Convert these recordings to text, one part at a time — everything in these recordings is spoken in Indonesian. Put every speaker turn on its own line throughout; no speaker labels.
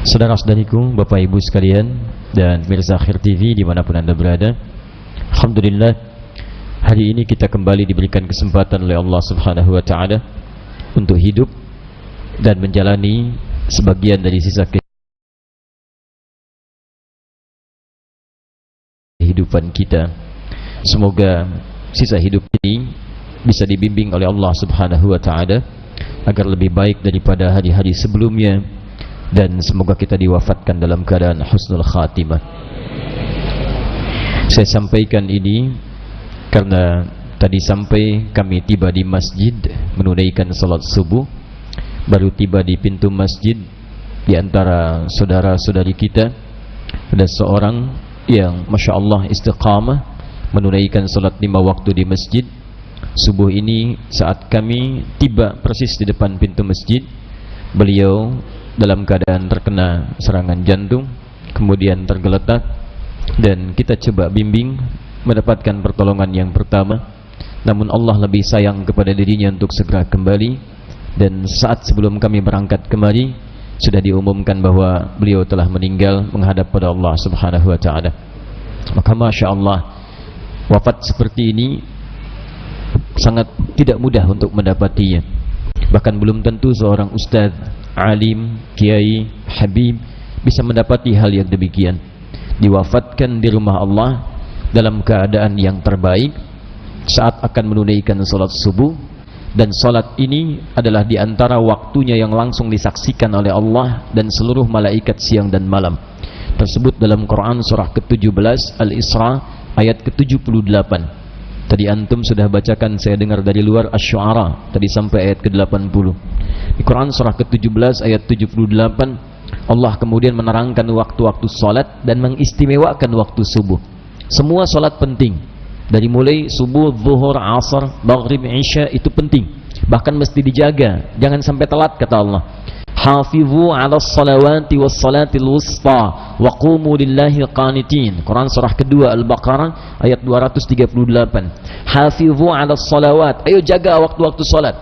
Saudara-saudariku, Bapak Ibu sekalian, dan Mirza Akhir TV dimanapun Anda berada, Alhamdulillah, hari ini kita kembali diberikan kesempatan oleh Allah Subhanahu wa Ta'ala untuk hidup dan menjalani sebagian dari sisa kehidupan kita. Semoga sisa hidup ini bisa dibimbing oleh Allah Subhanahu wa Ta'ala agar lebih baik daripada hari-hari sebelumnya, dan semoga kita diwafatkan dalam keadaan husnul khatimah. Saya sampaikan ini karena tadi sampai kami tiba di masjid menunaikan salat subuh. Baru tiba di pintu masjid, di antara saudara-saudari kita ada seorang yang Masya Allah istiqamah menunaikan salat 5 waktu di masjid. Subuh ini saat kami tiba persis di depan pintu masjid, beliau dalam keadaan terkena serangan jantung, kemudian tergeletak, dan kita coba bimbing mendapatkan pertolongan yang pertama. Namun Allah lebih sayang kepada dirinya untuk segera kembali, dan saat sebelum kami berangkat kemari sudah diumumkan bahwa beliau telah meninggal menghadap pada Allah Subhanahu wa Ta'ala. Maka Masya Allah, wafat seperti ini sangat tidak mudah untuk mendapatinya. Bahkan belum tentu seorang ustadz, alim, kiai, habib bisa mendapati hal yang demikian. Diwafatkan di rumah Allah dalam keadaan yang terbaik saat akan menunaikan salat subuh, dan salat ini adalah di antara waktunya yang langsung disaksikan oleh Allah dan seluruh malaikat siang dan malam. Tersebut dalam Quran surah ke-17 Al-Isra ayat ke-78. Tadi antum sudah bacakan, saya dengar dari luar Asy-Syu'ara tadi sampai ayat ke-80. Di Quran surah ke-17 ayat 78, Allah kemudian menerangkan waktu-waktu salat dan mengistimewakan waktu subuh. Semua salat penting, dari mulai subuh, zuhur, asar, maghrib, isya, itu penting, bahkan mesti dijaga, jangan sampai telat kata Allah. Hafizu 'alas salawati was salatil wusta wa qumu lillahi qanitin. Quran surah kedua Al-Baqarah ayat 238. Hafizu 'alas salawat, ayo jaga waktu-waktu salat,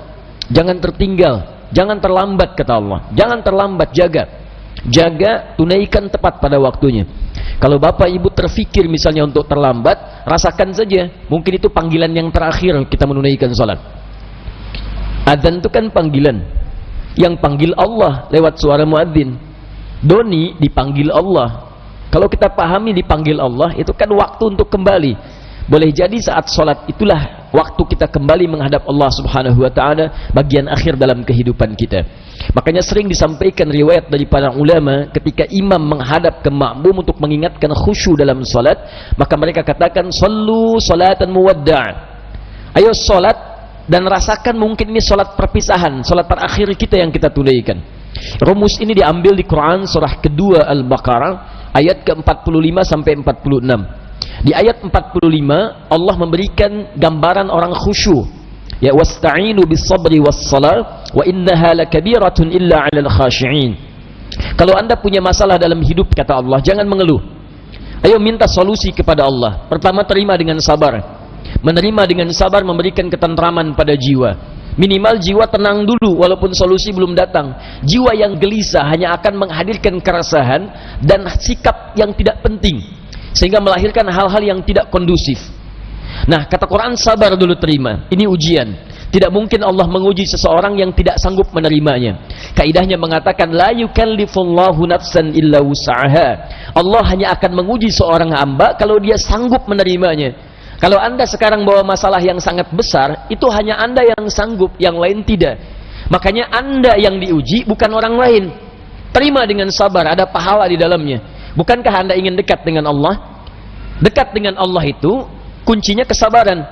jangan tertinggal, jangan terlambat kata Allah. Jangan terlambat, jaga, tunaikan tepat pada waktunya. Kalau Bapak Ibu terfikir misalnya untuk terlambat, rasakan saja, mungkin itu panggilan yang terakhir kita menunaikan salat. Adzan itu kan panggilan, yang panggil Allah lewat suara muadzin. Doni dipanggil Allah. Kalau kita pahami dipanggil Allah, itu kan waktu untuk kembali. Boleh jadi saat sholat itulah waktu kita kembali menghadap Allah Subhanahu wa Ta'ala, bagian akhir dalam kehidupan kita. Makanya sering disampaikan riwayat dari para ulama, ketika imam menghadap ke makmum untuk mengingatkan khusyuk dalam sholat, maka mereka katakan, sallu salatan muwadda', ayo sholat dan rasakan mungkin ini solat perpisahan, solat terakhir kita yang kita tunaikan. Rumus ini diambil di Quran surah kedua Al-Baqarah ayat ke-45 sampai 46. Di ayat 45 Allah memberikan gambaran orang khusyuk. Ya, wasta'inu bis sabri was salah wa innaha lakabiratun illa 'alal khashi'in. Kalau Anda punya masalah dalam hidup kata Allah, jangan mengeluh. Ayo minta solusi kepada Allah. Pertama, terima dengan sabar. Menerima dengan sabar memberikan ketentraman pada jiwa. Minimal jiwa tenang dulu walaupun solusi belum datang. Jiwa yang gelisah hanya akan menghadirkan keresahan dan sikap yang tidak penting, sehingga melahirkan hal-hal yang tidak kondusif. Nah, kata Quran, sabar dulu, terima. Ini ujian. Tidak mungkin Allah menguji seseorang yang tidak sanggup menerimanya. Kaidahnya mengatakan, la yukallifullahu nafsan illa wus'aha. Allah hanya akan menguji seorang hamba kalau dia sanggup menerimanya. Kalau Anda sekarang bawa masalah yang sangat besar, itu hanya Anda yang sanggup, yang lain tidak. Makanya Anda yang diuji, bukan orang lain. Terima dengan sabar, ada pahala di dalamnya. Bukankah Anda ingin dekat dengan Allah? Dekat dengan Allah itu kuncinya kesabaran.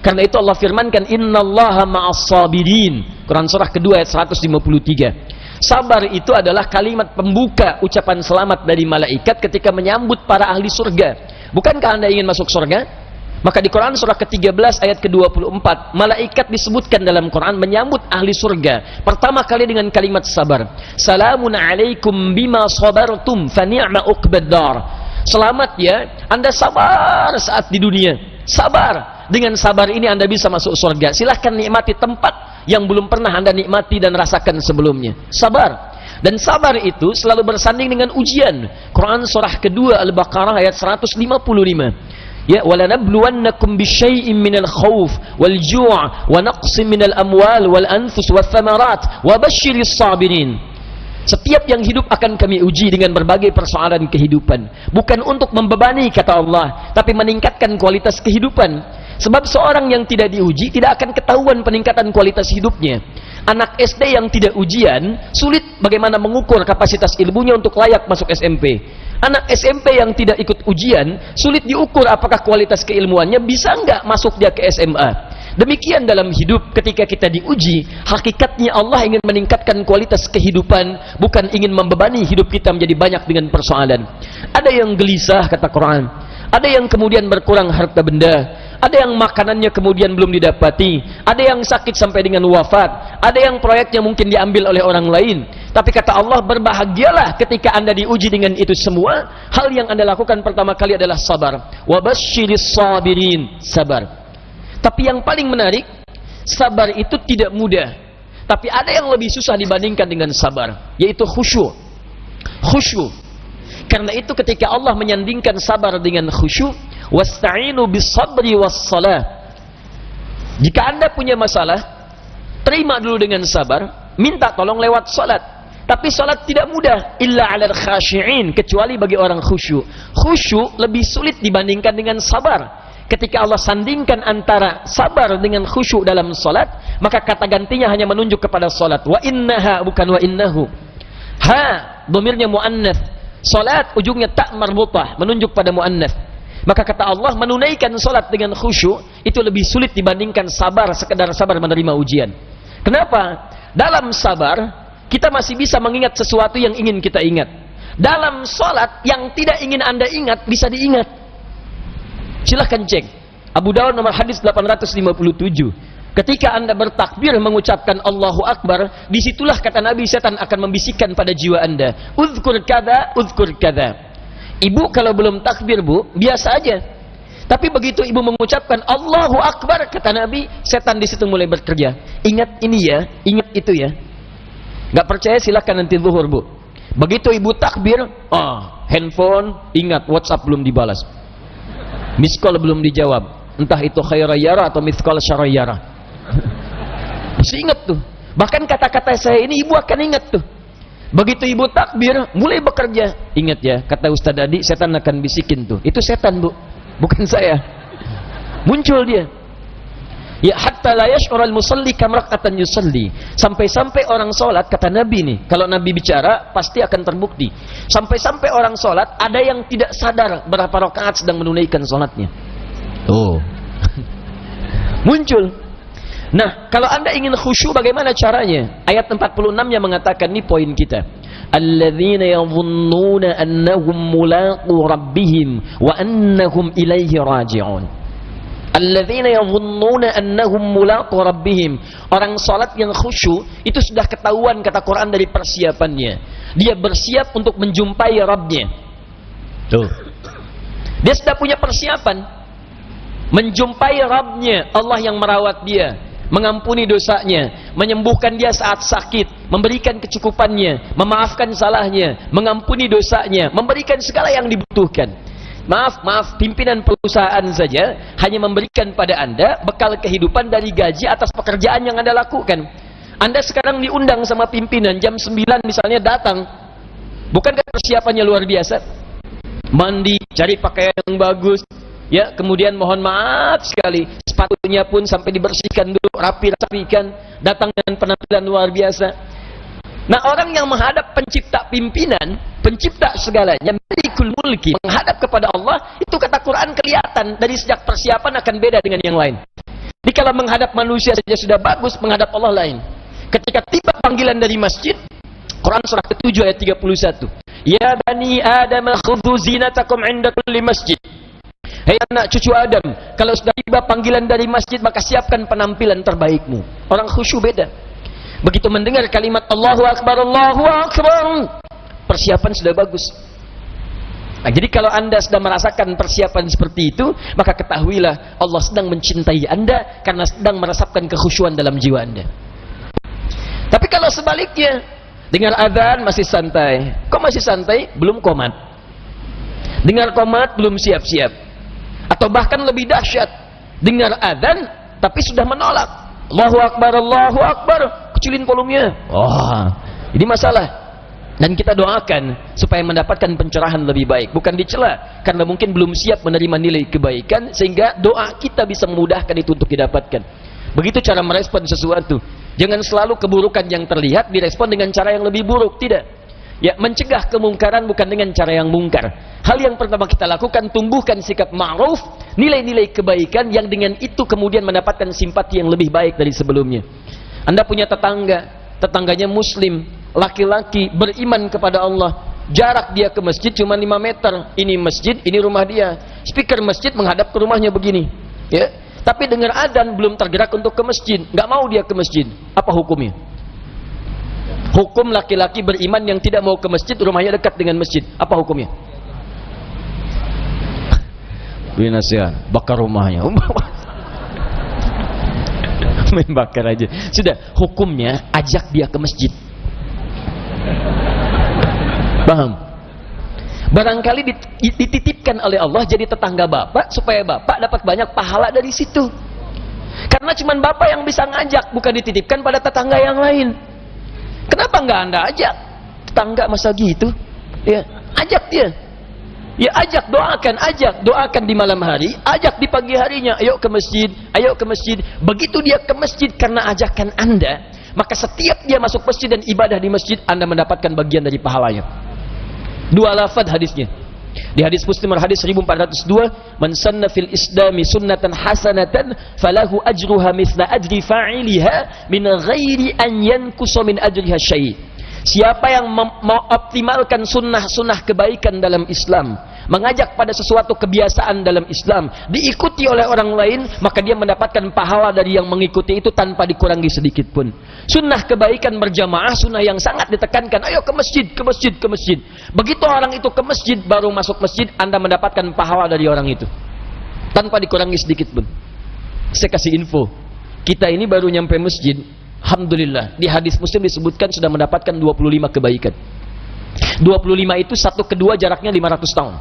Karena itu Allah firmankan, innallaha ma'as sabirin. Quran surah kedua ayat 153. Sabar itu adalah kalimat pembuka ucapan selamat dari malaikat ketika menyambut para ahli surga. Bukankah Anda ingin masuk surga? Maka di Quran surah ke-13 ayat ke-24, malaikat disebutkan dalam Quran menyambut ahli surga pertama kali dengan kalimat sabar. Salamun alaikum bima sabartum fa ni'ma uqbad dar. Selamat ya, Anda sabar saat di dunia. Sabar. Dengan sabar ini Anda bisa masuk surga. Silahkan nikmati tempat yang belum pernah Anda nikmati dan rasakan sebelumnya. Sabar. Dan sabar itu selalu bersanding dengan ujian. Quran surah kedua Al-Baqarah ayat 155. Ya, walanabluwannakum bisyai'in minal khauf wal ju' wa naqsin minal amwal wal anfus wath thamarat wa basyiris sabirin. Setiap yang hidup akan kami uji dengan berbagai persoalan kehidupan. Bukan untuk membebani, kata Allah, tapi meningkatkan kualitas kehidupan. Sebab seorang yang tidak diuji tidak akan ketahuan peningkatan kualitas hidupnya. Anak SD yang tidak ujian, sulit bagaimana mengukur kapasitas ilmunya untuk layak masuk SMP. Anak SMP yang tidak ikut ujian, sulit diukur apakah kualitas keilmuannya bisa enggak masuk dia ke SMA. Demikian dalam hidup, ketika kita diuji, hakikatnya Allah ingin meningkatkan kualitas kehidupan, bukan ingin membebani hidup kita menjadi banyak dengan persoalan. Ada yang gelisah, kata Quran. Ada yang kemudian berkurang harta benda. Ada yang makanannya kemudian belum didapati. Ada yang sakit sampai dengan wafat. Ada yang proyeknya mungkin diambil oleh orang lain. Tapi kata Allah, berbahagialah ketika anda diuji dengan itu semua. Hal yang anda lakukan pertama kali adalah sabar. Wabasyiris sabirin, sabar. Tapi yang paling menarik, sabar itu tidak mudah. Tapi ada yang lebih susah dibandingkan dengan sabar, yaitu khusyuk. Khusyuk. Karena itu ketika Allah menyandingkan sabar dengan khusyuk, wasta'inu bis-sabri was-salah. Jika anda punya masalah, terima dulu dengan sabar, minta tolong lewat salat. Tapi salat tidak mudah, illa 'alal khashi'in, kecuali bagi orang khusyuk. Khusyuk lebih sulit dibandingkan dengan sabar. Ketika Allah sandingkan antara sabar dengan khusyuk dalam salat, maka kata gantinya hanya menunjuk kepada salat. Wa innaha, bukan wa innahu. Ha, dhamirnya muannats. Salat ujungnya tak marbutah, menunjuk pada muannats. Maka kata Allah, menunaikan salat dengan khusyuk itu lebih sulit dibandingkan sabar, sekedar sabar menerima ujian. Kenapa? Dalam sabar kita masih bisa mengingat sesuatu yang ingin kita ingat. Dalam salat yang tidak ingin anda ingat bisa diingat. Silahkan cek Abu Dawud nomor hadis 857. Ketika anda bertakbir mengucapkan Allahu Akbar, disitulah kata Nabi, setan akan membisikkan pada jiwa anda, uzkur kada, uzkur kada. Ibu kalau belum takbir, bu, biasa aja. Tapi begitu ibu mengucapkan Allahu Akbar, kata Nabi, setan di situ mulai bekerja. Ingat ini ya, ingat itu ya. Gak percaya silahkan nanti zuhur, bu. Begitu ibu takbir, handphone, ingat WhatsApp belum dibalas, miss call belum dijawab, entah itu khairayara atau miss call syarayara. Mesti ingat tuh. Bahkan kata-kata saya ini ibu akan ingat tuh. Begitu ibu takbir, mulai bekerja. Ingat ya, kata Ustaz Adi, setan akan bisikin tuh. Itu setan, bu, bukan saya. Muncul dia. Ya, hatta la yash'ural musalli kam rak'atan yusalli. Sampai-sampai orang salat, kata Nabi nih, kalau Nabi bicara pasti akan terbukti. Sampai-sampai orang salat ada yang tidak sadar berapa rakaat sedang menunaikan salatnya. Oh. Muncul. Nah, kalau anda ingin khusyuk bagaimana caranya? Ayat 46 yang mengatakan, ini poin kita. Alladzina yadhunnuna annahum mulaqu rabbihim wa annahum ilaihi raji'un. Alladzina yadhunnuna annahum mulaqu rabbihim. Orang salat yang khusyuk itu sudah ketahuan, kata Quran, dari persiapannya. Dia bersiap untuk menjumpai Rabbnya. Tuh. Dia sudah punya persiapan menjumpai Rabbnya, Allah yang merawat dia, mengampuni dosanya, menyembuhkan dia saat sakit, memberikan kecukupannya, memaafkan salahnya, mengampuni dosanya, memberikan segala yang dibutuhkan. Maaf, pimpinan perusahaan saja hanya memberikan pada anda bekal kehidupan dari gaji atas pekerjaan yang anda lakukan. Anda sekarang diundang sama pimpinan jam 9 misalnya datang, bukankah persiapannya luar biasa? Mandi, cari pakaian yang bagus, ya, kemudian mohon maaf sekali, sepatunya pun sampai dibersihkan dulu, rapi-rapikan, datang dengan penampilan luar biasa. Nah, orang yang menghadap pencipta pimpinan, pencipta segalanya, Malikul Mulki, menghadap kepada Allah, itu kata Quran kelihatan dari sejak persiapan akan beda dengan yang lain. Jadi kalau menghadap manusia saja sudah bagus, menghadap Allah lain. Ketika tiba panggilan dari masjid, Quran surah ke-7 ayat 31. Ya bani Adam khudhu zinatakum 'inda kulli masjid. Hei anak cucu Adam, kalau sudah tiba panggilan dari masjid, maka siapkan penampilan terbaikmu. Orang khusyuk beda. Begitu mendengar kalimat Allahu Akbar, Allahu Akbar, persiapan sudah bagus. Nah, jadi kalau anda sudah merasakan persiapan seperti itu, maka ketahuilah Allah sedang mencintai anda karena sedang meresapkan kekhusyuan dalam jiwa anda. Tapi kalau sebaliknya,
Dengar adzan masih santai. Kok masih santai? Belum qomat. Dengar qomat belum siap-siap. Atau bahkan lebih dahsyat, dengar adzan tapi sudah menolak. Allahu Akbar, Allahu Akbar, kecilin volumenya. Ini masalah. Dan kita doakan supaya mendapatkan pencerahan lebih baik, bukan dicela karena mungkin belum siap menerima nilai kebaikan, sehingga doa kita bisa memudahkan itu untuk didapatkan. Begitu cara merespon sesuatu. Jangan selalu keburukan yang terlihat direspon dengan cara yang lebih buruk, tidak. Ya, mencegah kemungkaran bukan dengan cara yang mungkar. Hal yang pertama kita lakukan, tumbuhkan sikap ma'ruf, nilai-nilai kebaikan yang dengan itu kemudian mendapatkan simpati yang lebih baik dari sebelumnya. Anda punya tetangga, tetangganya muslim, laki-laki, beriman kepada Allah. Jarak dia ke masjid cuma 5 meter. Ini masjid, ini rumah dia. Speaker masjid menghadap ke rumahnya begini. Ya. Tapi dengar adzan belum tergerak untuk ke masjid, nggak mau dia ke masjid. Apa hukumnya? Hukum laki-laki beriman yang tidak mau ke masjid, rumahnya dekat dengan masjid. Apa hukumnya? Beri nasihat, bakar rumahnya. Main bakar aja. Sudah, hukumnya ajak dia ke masjid. Paham? Barangkali dititipkan oleh Allah jadi tetangga bapak supaya bapak dapat banyak pahala dari situ. Karena cuma bapak yang bisa ngajak, bukan dititipkan pada tetangga yang lain. Kenapa nggak Anda ajak? Tetangga masa gitu? Ya, ajak dia. Ya, ajak, doakan di malam hari, ajak di pagi harinya, ayo ke masjid, ayo ke masjid. Begitu dia ke masjid karena ajakan Anda, maka setiap dia masuk masjid dan ibadah di masjid, Anda mendapatkan bagian dari pahalanya. 2 lafaz hadisnya. Di hadis Muslim hadis 1402, man sanna fil islami sunnatan hasanatan falahu ajruha mithla ajri fa'iliha min ghairi an yankusa min ajriha syai'. Siapa yang mengoptimalkan sunnah-sunnah kebaikan dalam Islam, mengajak pada sesuatu kebiasaan dalam Islam, diikuti oleh orang lain, maka dia mendapatkan pahala dari yang mengikuti itu tanpa dikurangi sedikit pun. Sunnah kebaikan berjamaah, sunnah yang sangat ditekankan. Ayo ke masjid, ke masjid, ke masjid. Begitu orang itu ke masjid, baru masuk masjid, Anda mendapatkan pahala dari orang itu tanpa dikurangi sedikit pun. Saya kasih info, kita ini baru nyampe masjid, alhamdulillah, di hadis Muslim disebutkan sudah mendapatkan 25 kebaikan. 25 itu 1 ke 2 jaraknya 500 tahun,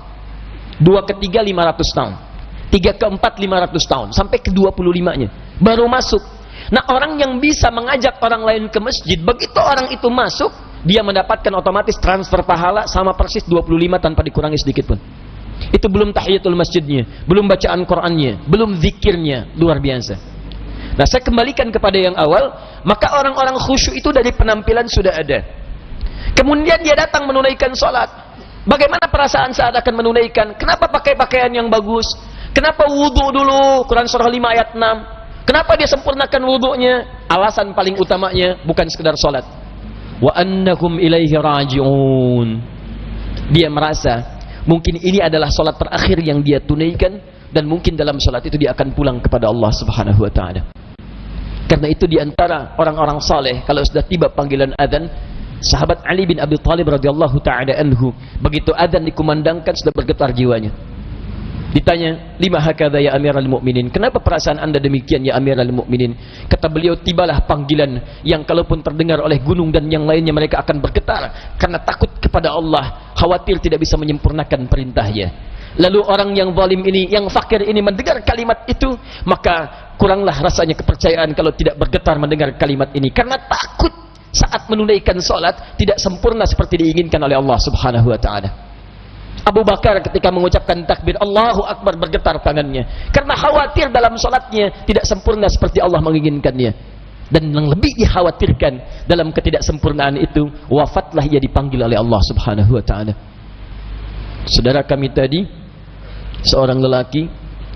2 ke 3 500 tahun, 3 ke 4 500 tahun, sampai ke 25-nya baru masuk. Nah, orang yang bisa mengajak orang lain ke masjid, begitu orang itu masuk, dia mendapatkan otomatis transfer pahala sama persis 25 tanpa dikurangi sedikit pun. Itu belum tahiyatul masjidnya, belum bacaan Qur'annya, belum zikirnya, luar biasa. Nah, saya kembalikan kepada yang awal, maka orang-orang khusyuk itu dari penampilan sudah ada. Kemudian dia datang menunaikan sholat. Bagaimana perasaan saat akan menunaikan? Kenapa pakai pakaian yang bagus? Kenapa wudhu dulu? Quran surah 5 ayat 6. Kenapa dia sempurnakan wudhunya? Alasan paling utamanya bukan sekedar sholat. Wa annahum ilaihi raji'un. Dia merasa mungkin ini adalah sholat terakhir yang dia tunaikan, dan mungkin dalam sholat itu dia akan pulang kepada Allah Subhanahu wa ta'ala. Karena itu diantara orang-orang saleh, kalau sudah tiba panggilan adzan, sahabat Ali bin Abi Thalib radhiyallahu ta'ala anhu, begitu adzan dikumandangkan sudah bergetar jiwanya. Ditanya, lima hakadha ya amiral mu'minin, kenapa perasaan anda demikian ya amiral mu'minin? Kata beliau, tibalah panggilan yang kalaupun terdengar oleh gunung dan yang lainnya mereka akan bergetar karena takut kepada Allah, khawatir tidak bisa menyempurnakan perintahnya. Lalu orang yang zalim ini, yang fakir ini mendengar kalimat itu, maka kuranglah rasanya kepercayaan kalau tidak bergetar mendengar kalimat ini, karena takut saat menunaikan salat tidak sempurna seperti diinginkan oleh Allah Subhanahu wa ta'ala. Abu Bakar ketika mengucapkan takbir Allahu Akbar bergetar tangannya karena khawatir dalam salatnya tidak sempurna seperti Allah menginginkannya. Dan yang lebih dikhawatirkan dalam ketidaksempurnaan itu, wafatlah ia dipanggil oleh Allah Subhanahu wa ta'ala. Saudara kami tadi, seorang lelaki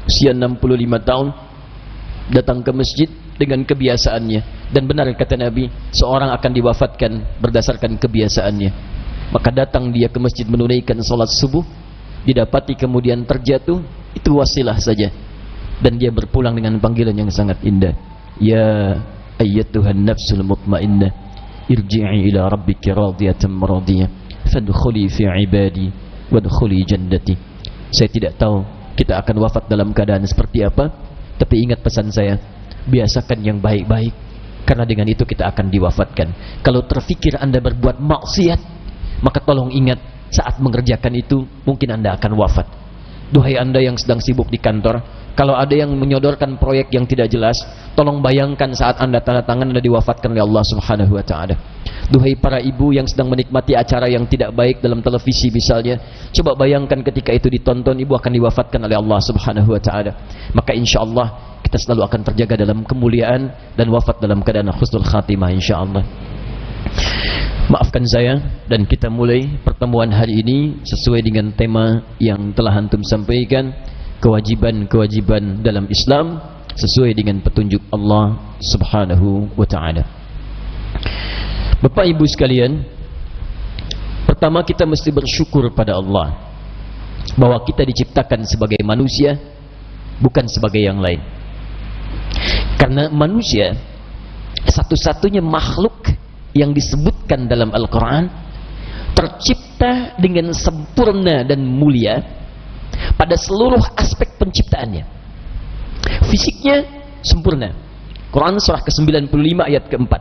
usia 65 tahun datang ke masjid dengan kebiasaannya, dan benar kata Nabi, seorang akan diwafatkan berdasarkan kebiasaannya. Maka datang dia ke masjid menunaikan salat subuh, didapati kemudian terjatuh, itu wasilah saja, dan dia berpulang dengan panggilan yang sangat indah. Ya ayyatuhan nafsul mutmainnah, irji'i ila rabbiki radiyatan maradiyah, fadkhuli fi ibadi wadkhuli jannati. Saya tidak tahu kita akan wafat dalam keadaan seperti apa, tapi ingat pesan saya, biasakan yang baik-baik, Karena dengan itu kita akan diwafatkan. Kalau terfikir Anda berbuat maksiat, maka tolong ingat, saat mengerjakan itu mungkin Anda akan wafat. Duhai Anda yang sedang sibuk di kantor, kalau ada yang menyodorkan proyek yang tidak jelas, tolong bayangkan saat Anda tanda tangan Anda diwafatkan oleh Allah Subhanahu wa taala. Duhai para ibu yang sedang menikmati acara yang tidak baik dalam televisi misalnya, coba bayangkan ketika itu ditonton, ibu akan diwafatkan oleh Allah Subhanahu wa taala. Maka insyaallah kita selalu akan terjaga dalam kemuliaan dan wafat dalam keadaan husnul khatimah insyaallah. Maafkan saya, dan kita mulai pertemuan hari ini sesuai dengan tema yang telah antum sampaikan, kewajiban-kewajiban dalam Islam sesuai dengan petunjuk Allah Subhanahu wa taala. Bapak Ibu sekalian, pertama kita mesti bersyukur pada Allah bahwa kita diciptakan sebagai manusia, bukan sebagai yang lain. Karena manusia satu-satunya makhluk yang disebutkan dalam Al-Quran tercipta dengan sempurna dan mulia pada seluruh aspek penciptaannya. Fisiknya sempurna, Quran surah ke-95 ayat ke-4.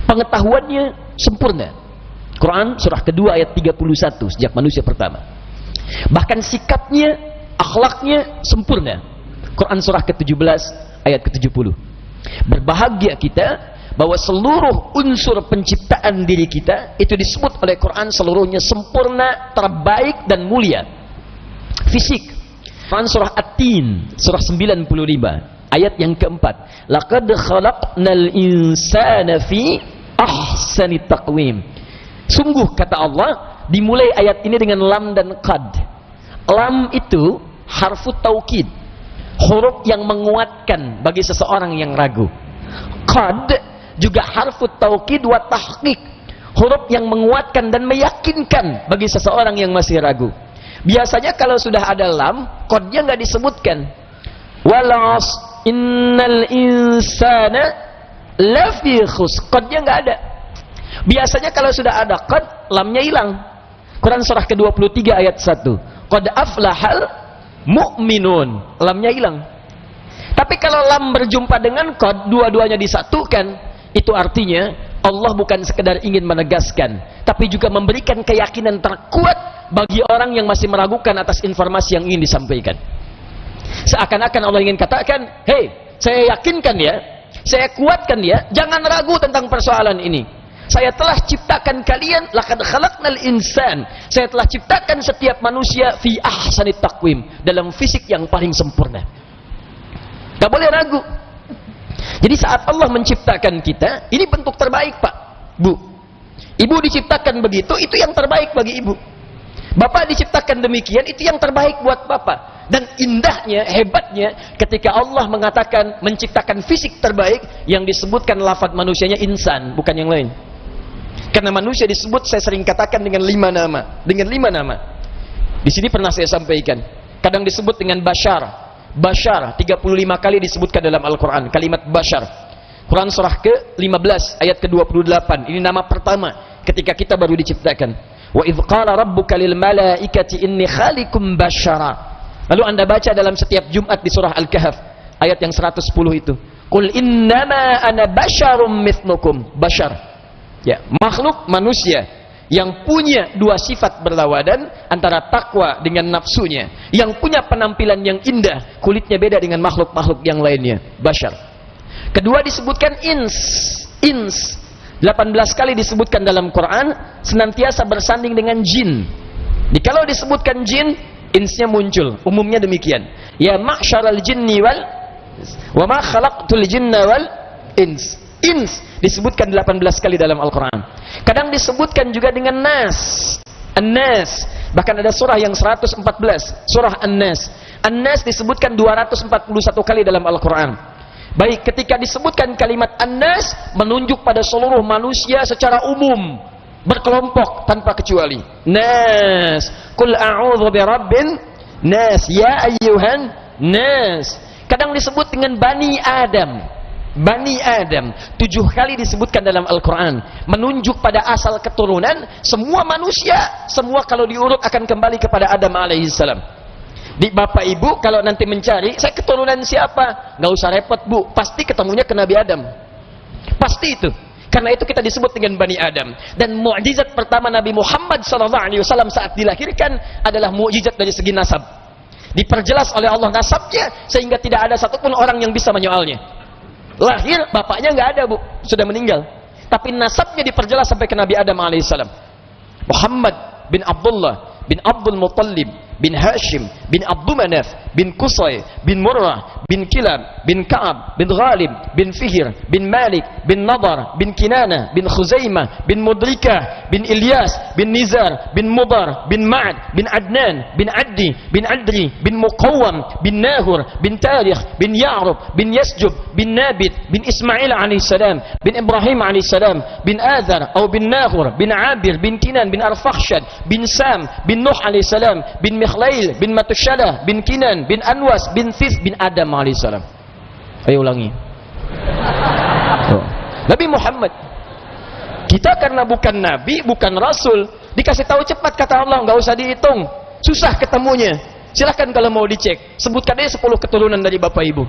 Pengetahuannya sempurna, Quran surah kedua ayat 31 sejak manusia pertama. Bahkan sikapnya, akhlaknya sempurna, Quran surah ke-17 ayat ke-70. Berbahagia kita bahwa seluruh unsur penciptaan diri kita itu disebut oleh Quran seluruhnya sempurna, terbaik dan mulia. Fisik, Quran surah At-Tin surah 95 ayat yang keempat, laqad khalaqnal insana fi ahsani taqwim. Sungguh kata Allah, dimulai ayat ini dengan lam dan qad. Lam itu harfu taukid, huruf yang menguatkan bagi seseorang yang ragu. Qad juga harfu taukid wa tahqiq, huruf yang menguatkan dan meyakinkan bagi seseorang yang masih ragu. Biasanya kalau sudah ada lam, qadnya nggak disebutkan. Walas innal insana lafi khus, qadnya nggak ada. Biasanya kalau sudah ada qad, lamnya hilang. Quran surah ke-23 ayat 1, qad aflahal mu'minun, lamnya hilang. Tapi kalau lam berjumpa dengan qad, dua-duanya disatukan, itu artinya Allah bukan sekedar ingin menegaskan, tapi juga memberikan keyakinan terkuat bagi orang yang masih meragukan atas informasi yang ingin disampaikan. Seakan-akan Allah ingin katakan, hei, saya yakinkan ya, saya kuatkan ya, jangan ragu tentang persoalan ini. Saya telah ciptakan kalian, laqad khalaqnal insan, saya telah ciptakan setiap manusia fi ahsani taqwim, dalam fisik yang paling sempurna. Gak boleh ragu. Jadi saat Allah menciptakan kita, ini bentuk terbaik Pak, Bu. Ibu diciptakan begitu, itu yang terbaik bagi ibu. Bapak diciptakan demikian, itu yang terbaik buat Bapak. Dan indahnya, hebatnya, ketika Allah mengatakan menciptakan fisik terbaik, yang disebutkan lafaz manusianya insan, bukan yang lain. Karena manusia disebut, saya sering katakan, dengan 5 nama. Dengan 5 nama. Di sini pernah saya sampaikan. Kadang disebut dengan bashar. Bashar 35 kali disebutkan dalam Al-Quran kalimat bashar. Quran surah ke-15 ayat ke-28, ini nama pertama ketika kita baru diciptakan. Wa idh qala rabbuka lil malaikati inni khaliqum bashara. Lalu Anda baca dalam setiap Jumat di surah Al-Kahf ayat yang 110 itu, qul innama ana basyarum mithlukum. Bashar, ya, makhluk manusia yang punya dua sifat berlawanan antara takwa dengan nafsunya, yang punya penampilan yang indah, kulitnya beda dengan makhluk-makhluk yang lainnya. Bashar. Kedua disebutkan ins 18 kali disebutkan dalam Quran, senantiasa bersanding dengan jin. Kalau disebutkan jin, insnya muncul, umumnya demikian, ya ma'syaral jinni wal wa ma khalaqtul jinna wal ins. Ins disebutkan 18 kali dalam Al-Quran. Kadang disebutkan juga dengan nas, An-Nas. Bahkan ada surah yang 114, surah An-Nas. An-Nas disebutkan 241 kali dalam Al-Quran. Baik, ketika disebutkan kalimat An-Nas, menunjuk pada seluruh manusia secara umum, berkelompok tanpa kecuali. Nas, qul a'udzu birabbin nas, ya ayyuhan nas. Kadang disebut dengan Bani Adam. Bani Adam 7 kali disebutkan dalam Al-Quran, menunjuk pada asal keturunan semua manusia. Semua kalau diurut akan kembali kepada Adam alaihissalam. Di bapak ibu kalau nanti mencari, saya keturunan siapa, nggak usah repot Bu, pasti ketemunya ke Nabi Adam. Pasti itu. Karena itu kita disebut dengan Bani Adam. Dan mukjizat pertama Nabi Muhammad SAW saat dilahirkan adalah mukjizat dari segi nasab. Diperjelas oleh Allah nasabnya sehingga tidak ada satupun orang yang bisa menyoalnya. Lahir bapaknya nggak ada, Bu, sudah meninggal. Tapi nasabnya diperjelas sampai ke Nabi Adam alaihissalam. Muhammad bin Abdullah bin Abdul Muttalib bin Hashim bin Abdul Manaf bin Qusay bin Murrah bin Kilab bin Ka'ab bin Ghalib bin Fihr bin Malik bin Nadar bin Kinana bin Khuzaimah bin Mudrikah bin Ilyas bin Nizar bin Mudar bin Ma'ad bin Adnan bin Addi bin Adri bin Muqawwam bin Nahur bin Tarikh bin Ya'rub bin Yasjub bin Nabit bin Ismail alaihissalam bin Ibrahim alaihissalam bin Adhar atau bin Nahur bin Abir bin Kinan bin Arfakhshad bin Sam bin Nuh alaihissalam bin Mikhlail bin Matushalah bin Kinan bin Anwas bin Thith bin Adam alaihissalam. Ayo ulangi. Nabi Muhammad. Kita karena bukan nabi, bukan rasul, dikasih tahu cepat kata Allah, nggak usah dihitung, susah ketemunya. Silahkan kalau mau dicek, sebutkan aja 10 keturunan dari bapak ibu.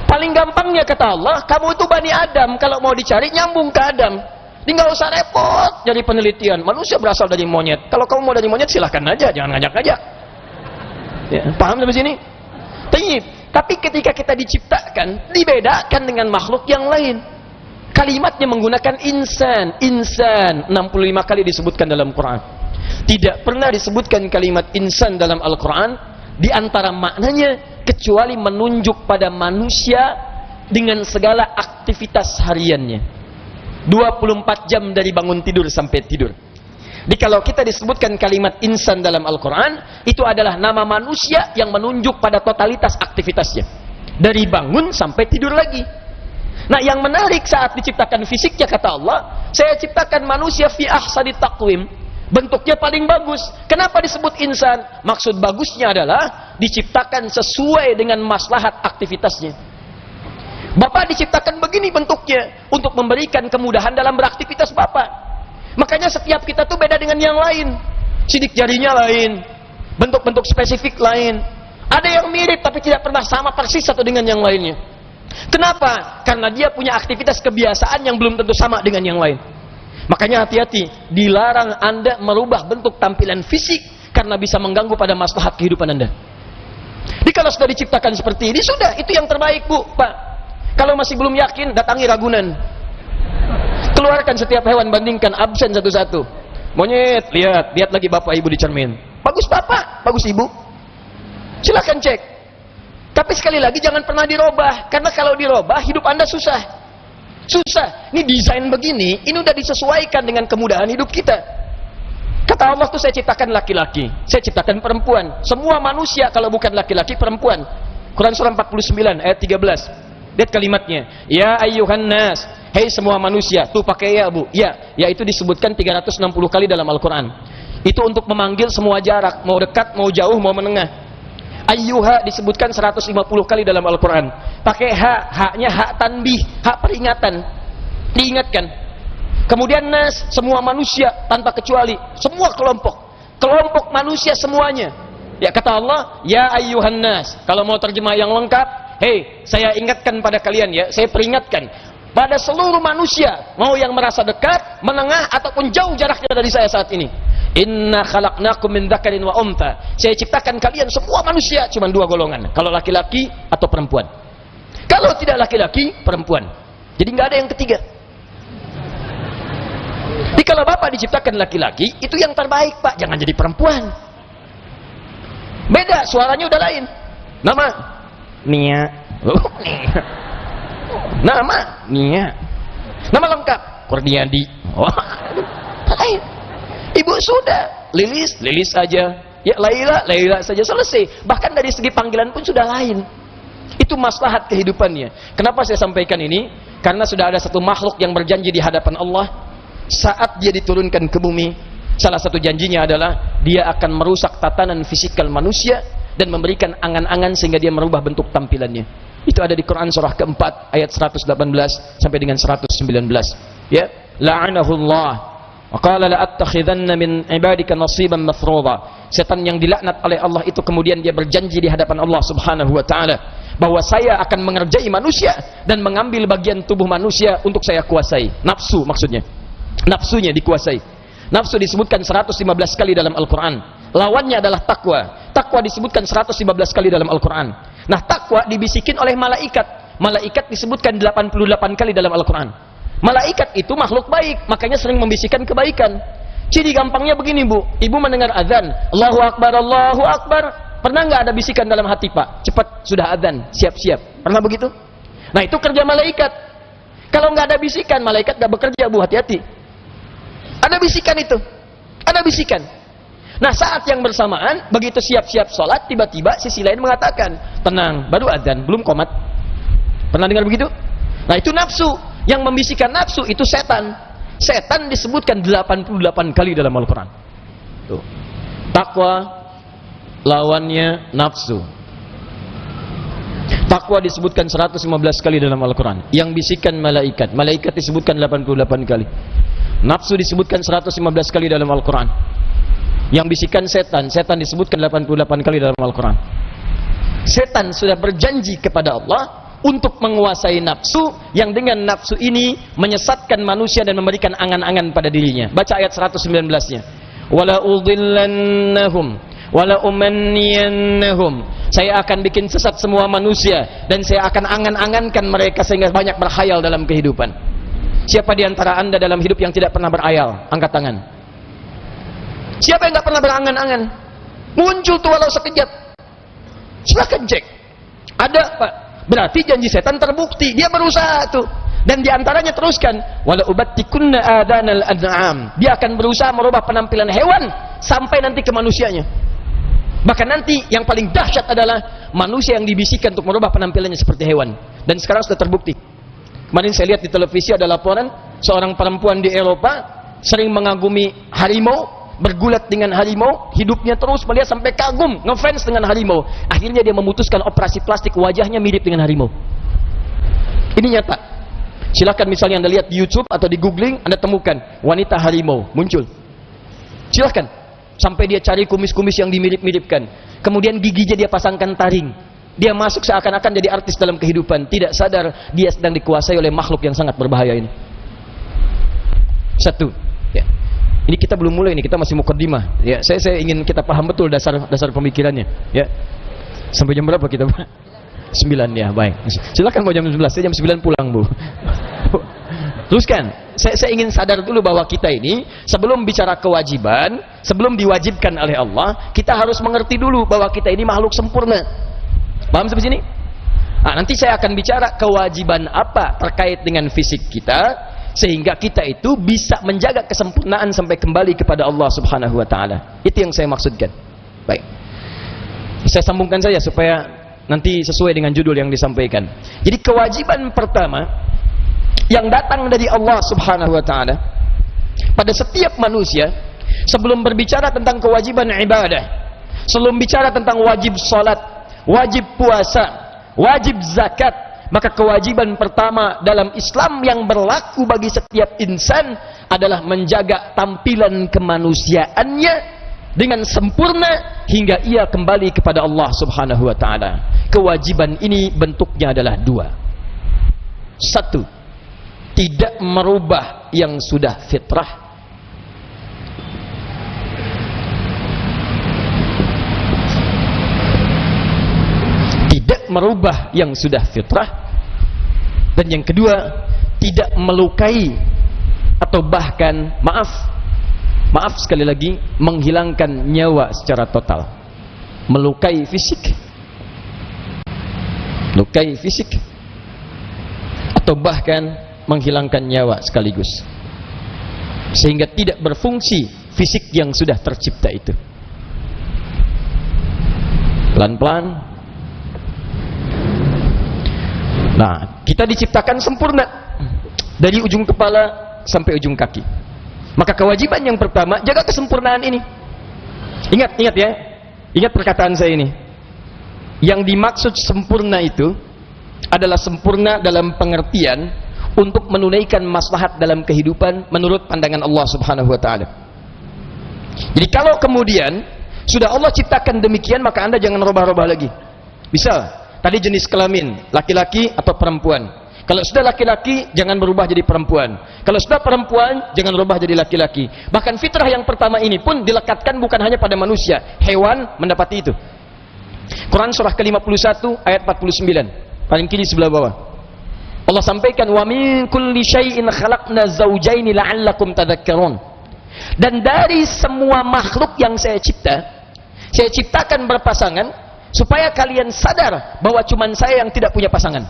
Paling gampangnya kata Allah, kamu itu Bani Adam, kalau mau dicari nyambung ke Adam. Ini nggak usah repot jadi penelitian. Manusia berasal dari monyet. Kalau kamu mau dari monyet silahkan aja, jangan ngajak-ngajak. Ya, paham sampai sini? Tapi ketika kita diciptakan, dibedakan dengan makhluk yang lain. Kalimatnya menggunakan insan. Insan 65 kali disebutkan dalam Quran. Tidak pernah disebutkan kalimat insan dalam Al-Quran di antara maknanya kecuali menunjuk pada manusia dengan segala aktivitas hariannya. 24 jam dari bangun tidur sampai tidur. Jadi kalau kita disebutkan kalimat insan dalam Al-Quran, itu adalah nama manusia yang menunjuk pada totalitas aktivitasnya. Dari bangun sampai tidur lagi. Nah, yang menarik saat diciptakan fisiknya kata Allah, saya ciptakan manusia fi ahsani taqwim. Bentuknya paling bagus. Kenapa disebut insan? Maksud bagusnya adalah diciptakan sesuai dengan maslahat aktivitasnya. Bapak diciptakan begini bentuknya untuk memberikan kemudahan dalam beraktivitas Bapak. Makanya setiap kita tuh beda dengan yang lain. Sidik jarinya lain, bentuk-bentuk spesifik lain. Ada yang mirip tapi tidak pernah sama persis satu dengan yang lainnya. Kenapa? Karena dia punya aktivitas kebiasaan yang belum tentu sama dengan yang lain. Makanya hati-hati, dilarang Anda merubah bentuk tampilan fisik karena bisa mengganggu pada maslahat kehidupan Anda. Jadi kalau sudah diciptakan seperti ini, sudah, itu yang terbaik, Bu, Pak. Kalau masih belum yakin, datangi Ragunan. Keluarkan setiap hewan, bandingkan absen satu-satu. Monyet, lihat lagi Bapak Ibu di cermin. Bagus Bapak, bagus Ibu. Silakan cek. Tapi sekali lagi jangan pernah dirubah, karena kalau dirubah hidup Anda susah. Susah. Ini desain begini, ini udah disesuaikan dengan kemudahan hidup kita. Kata Allah tuh saya ciptakan laki-laki, saya ciptakan perempuan. Semua manusia kalau bukan laki-laki perempuan. Quran surah 49 ayat 13. Lihat kalimatnya. Ya ayyuhan nas, hei semua manusia. Tuh pakai ya, Bu. Ya itu disebutkan 360 kali dalam Al-Qur'an. Itu untuk memanggil semua jarak, mau dekat, mau jauh, mau menengah. Ayyuha disebutkan 150 kali dalam Al-Quran. Pakai haknya hak tanbih, hak peringatan, diingatkan. Kemudian nas, semua manusia tanpa kecuali, semua kelompok manusia semuanya. Ya kata Allah, ya ayyuhan nas. Kalau mau terjemah yang lengkap, hei saya ingatkan pada kalian ya, saya peringatkan pada seluruh manusia, mau yang merasa dekat, menengah ataupun jauh jaraknya dari saya saat ini. Inna khalaqnakum min dzakarin wa untha. Saya ciptakan kalian semua manusia cuma 2 golongan. Kalau laki-laki atau perempuan. Kalau tidak laki-laki, perempuan. Jadi nggak ada yang ketiga. Jadi kalau Bapak diciptakan laki-laki, itu yang terbaik, Pak. Jangan jadi perempuan. Beda, suaranya udah lain. Nama Nia. Nama Nia. Nama lengkap Kurniadi. Lain. Ibu sudah, Lilis saja. Ya Laila saja, selesai. Bahkan dari segi panggilan pun sudah lain. Itu maslahat kehidupannya. Kenapa saya sampaikan ini? Karena sudah ada satu makhluk yang berjanji di hadapan Allah saat dia diturunkan ke bumi. Salah satu janjinya adalah dia akan merusak tatanan fisikal manusia dan memberikan angan-angan sehingga dia merubah bentuk tampilannya. Itu ada di Quran surah keempat ayat 118 sampai dengan 119. Ya, la'anahullah. Waqala la'attakhidanna min ibadika nasiban mafruḍa. Setan yang dilaknat oleh Allah itu kemudian dia berjanji di hadapan Allah Subhanahu wa taala bahwa saya akan mengerjai manusia dan mengambil bagian tubuh manusia untuk saya kuasai. Nafsu maksudnya. Nafsunya dikuasai. Nafsu disebutkan 115 kali dalam Al-Quran. Lawannya adalah takwa. Takwa disebutkan 115 kali dalam Al-Quran. Nah, takwa dibisikin oleh malaikat. Malaikat disebutkan 88 kali dalam Al-Quran. Malaikat itu makhluk baik, makanya sering membisikkan kebaikan. Jadi gampangnya begini, Bu. Ibu mendengar azan, Allahu Akbar, Allahu Akbar. Pernah nggak ada bisikan dalam hati, Pak? Cepat, sudah azan, siap-siap. Pernah begitu? Nah, itu kerja malaikat. Kalau nggak ada bisikan, malaikat nggak bekerja, Bu. Hati-hati. Ada bisikan itu. Ada bisikan. Nah, saat yang bersamaan, begitu siap-siap sholat, tiba-tiba sisi lain mengatakan, tenang, baru azan, belum qomat. Pernah dengar begitu? Nah, itu nafsu. Yang membisikkan nafsu itu setan. Setan disebutkan 88 kali dalam Al-Quran. Tuh. Takwa lawannya nafsu. Takwa disebutkan 115 kali dalam Al-Quran. Yang bisikan malaikat. Malaikat disebutkan 88 kali. Nafsu disebutkan 115 kali dalam Al-Quran. Yang bisikan setan. Setan disebutkan 88 kali dalam Al-Quran. Setan sudah berjanji kepada Allah untuk menguasai nafsu, yang dengan nafsu ini menyesatkan manusia dan memberikan angan-angan pada dirinya. Baca ayat 119-nya. Wala udhillannahum wala umanniyannahum. Saya akan bikin sesat semua manusia dan saya akan angan-angankan mereka sehingga banyak berkhayal dalam kehidupan. Siapa di antara Anda dalam hidup yang tidak pernah berkhayal? Angkat tangan. Siapa yang tidak pernah berangan-angan? Muncul tuh walau sekejap. Silakan cek. Ada, Pak. Berarti janji setan terbukti. Dia berusaha tuh. Dan diantaranya teruskan, wala ubattikunna adanal an'am. Dia akan berusaha merubah penampilan hewan sampai nanti ke manusianya. Bahkan nanti yang paling dahsyat adalah manusia yang dibisikkan untuk merubah penampilannya seperti hewan. Dan sekarang sudah terbukti. Kemarin saya lihat di televisi ada laporan seorang perempuan di Eropa sering mengagumi harimau, bergulat dengan harimau, hidupnya terus melihat sampai kagum, ngefans dengan harimau. Akhirnya dia memutuskan operasi plastik, wajahnya mirip dengan harimau. Ini nyata. Silakan misalnya Anda lihat di YouTube atau di googling, Anda temukan wanita harimau muncul. Silakan. Sampai dia cari kumis-kumis yang dimirip-miripkan. Kemudian giginya dia pasangkan taring. Dia masuk seakan-akan jadi artis dalam kehidupan. Tidak sadar dia sedang dikuasai oleh makhluk yang sangat berbahaya ini. Satu. Ya. Ini kita belum mulai, ini kita masih mukaddimah. Ya, saya ingin kita paham betul dasar pemikirannya. Ya. Sampai jam berapa kita, Pak? 9 ya, baik. Silakan mau jam 11, saya jam 9 pulang, Bu. Teruskan. Saya ingin sadar dulu bahwa kita ini sebelum bicara kewajiban, sebelum diwajibkan oleh Allah, kita harus mengerti dulu bahwa kita ini makhluk sempurna. Paham sampai sini? Nah, nanti saya akan bicara kewajiban apa terkait dengan fisik kita sehingga kita itu bisa menjaga kesempurnaan sampai kembali kepada Allah Subhanahu wa taala. Itu yang saya maksudkan. Baik. Saya sambungkan saja supaya nanti sesuai dengan judul yang disampaikan. Jadi kewajiban pertama yang datang dari Allah Subhanahu wa taala pada setiap manusia sebelum berbicara tentang kewajiban ibadah, sebelum bicara tentang wajib salat, wajib puasa, wajib zakat, maka kewajiban pertama dalam Islam yang berlaku bagi setiap insan adalah menjaga tampilan kemanusiaannya dengan sempurna hingga ia kembali kepada Allah Subhanahu wa taala. Kewajiban ini bentuknya adalah dua. Satu, tidak merubah yang sudah fitrah. Tidak merubah yang sudah fitrah. Dan yang kedua, tidak melukai atau bahkan maaf sekali lagi, menghilangkan nyawa secara total. Melukai fisik, lukai fisik, atau bahkan menghilangkan nyawa sekaligus, sehingga tidak berfungsi fisik yang sudah tercipta itu. Pelan-pelan. Nah, kita diciptakan sempurna dari ujung kepala sampai ujung kaki. Maka kewajiban yang pertama, jaga kesempurnaan ini. Ingat ya. Ingat perkataan saya ini. Yang dimaksud sempurna itu adalah sempurna dalam pengertian untuk menunaikan maslahat dalam kehidupan menurut pandangan Allah Subhanahu wa taala. Jadi kalau kemudian sudah Allah ciptakan demikian, maka Anda jangan robah-robah lagi. Misal, Tadi jenis kelamin, laki-laki atau perempuan. Kalau sudah laki-laki, jangan berubah jadi perempuan. Kalau sudah perempuan, jangan berubah jadi laki-laki. Bahkan fitrah yang pertama ini pun dilekatkan bukan hanya pada manusia. Hewan mendapati itu. Quran surah ke-51 ayat 49. Paling kiri sebelah bawah. Allah sampaikan, "Wa min kulli syai'in khalaqna zawjaini la'allakum tadhakkarun." Dan dari semua makhluk yang saya ciptakan berpasangan supaya kalian sadar bahwa cuman saya yang tidak punya pasangan.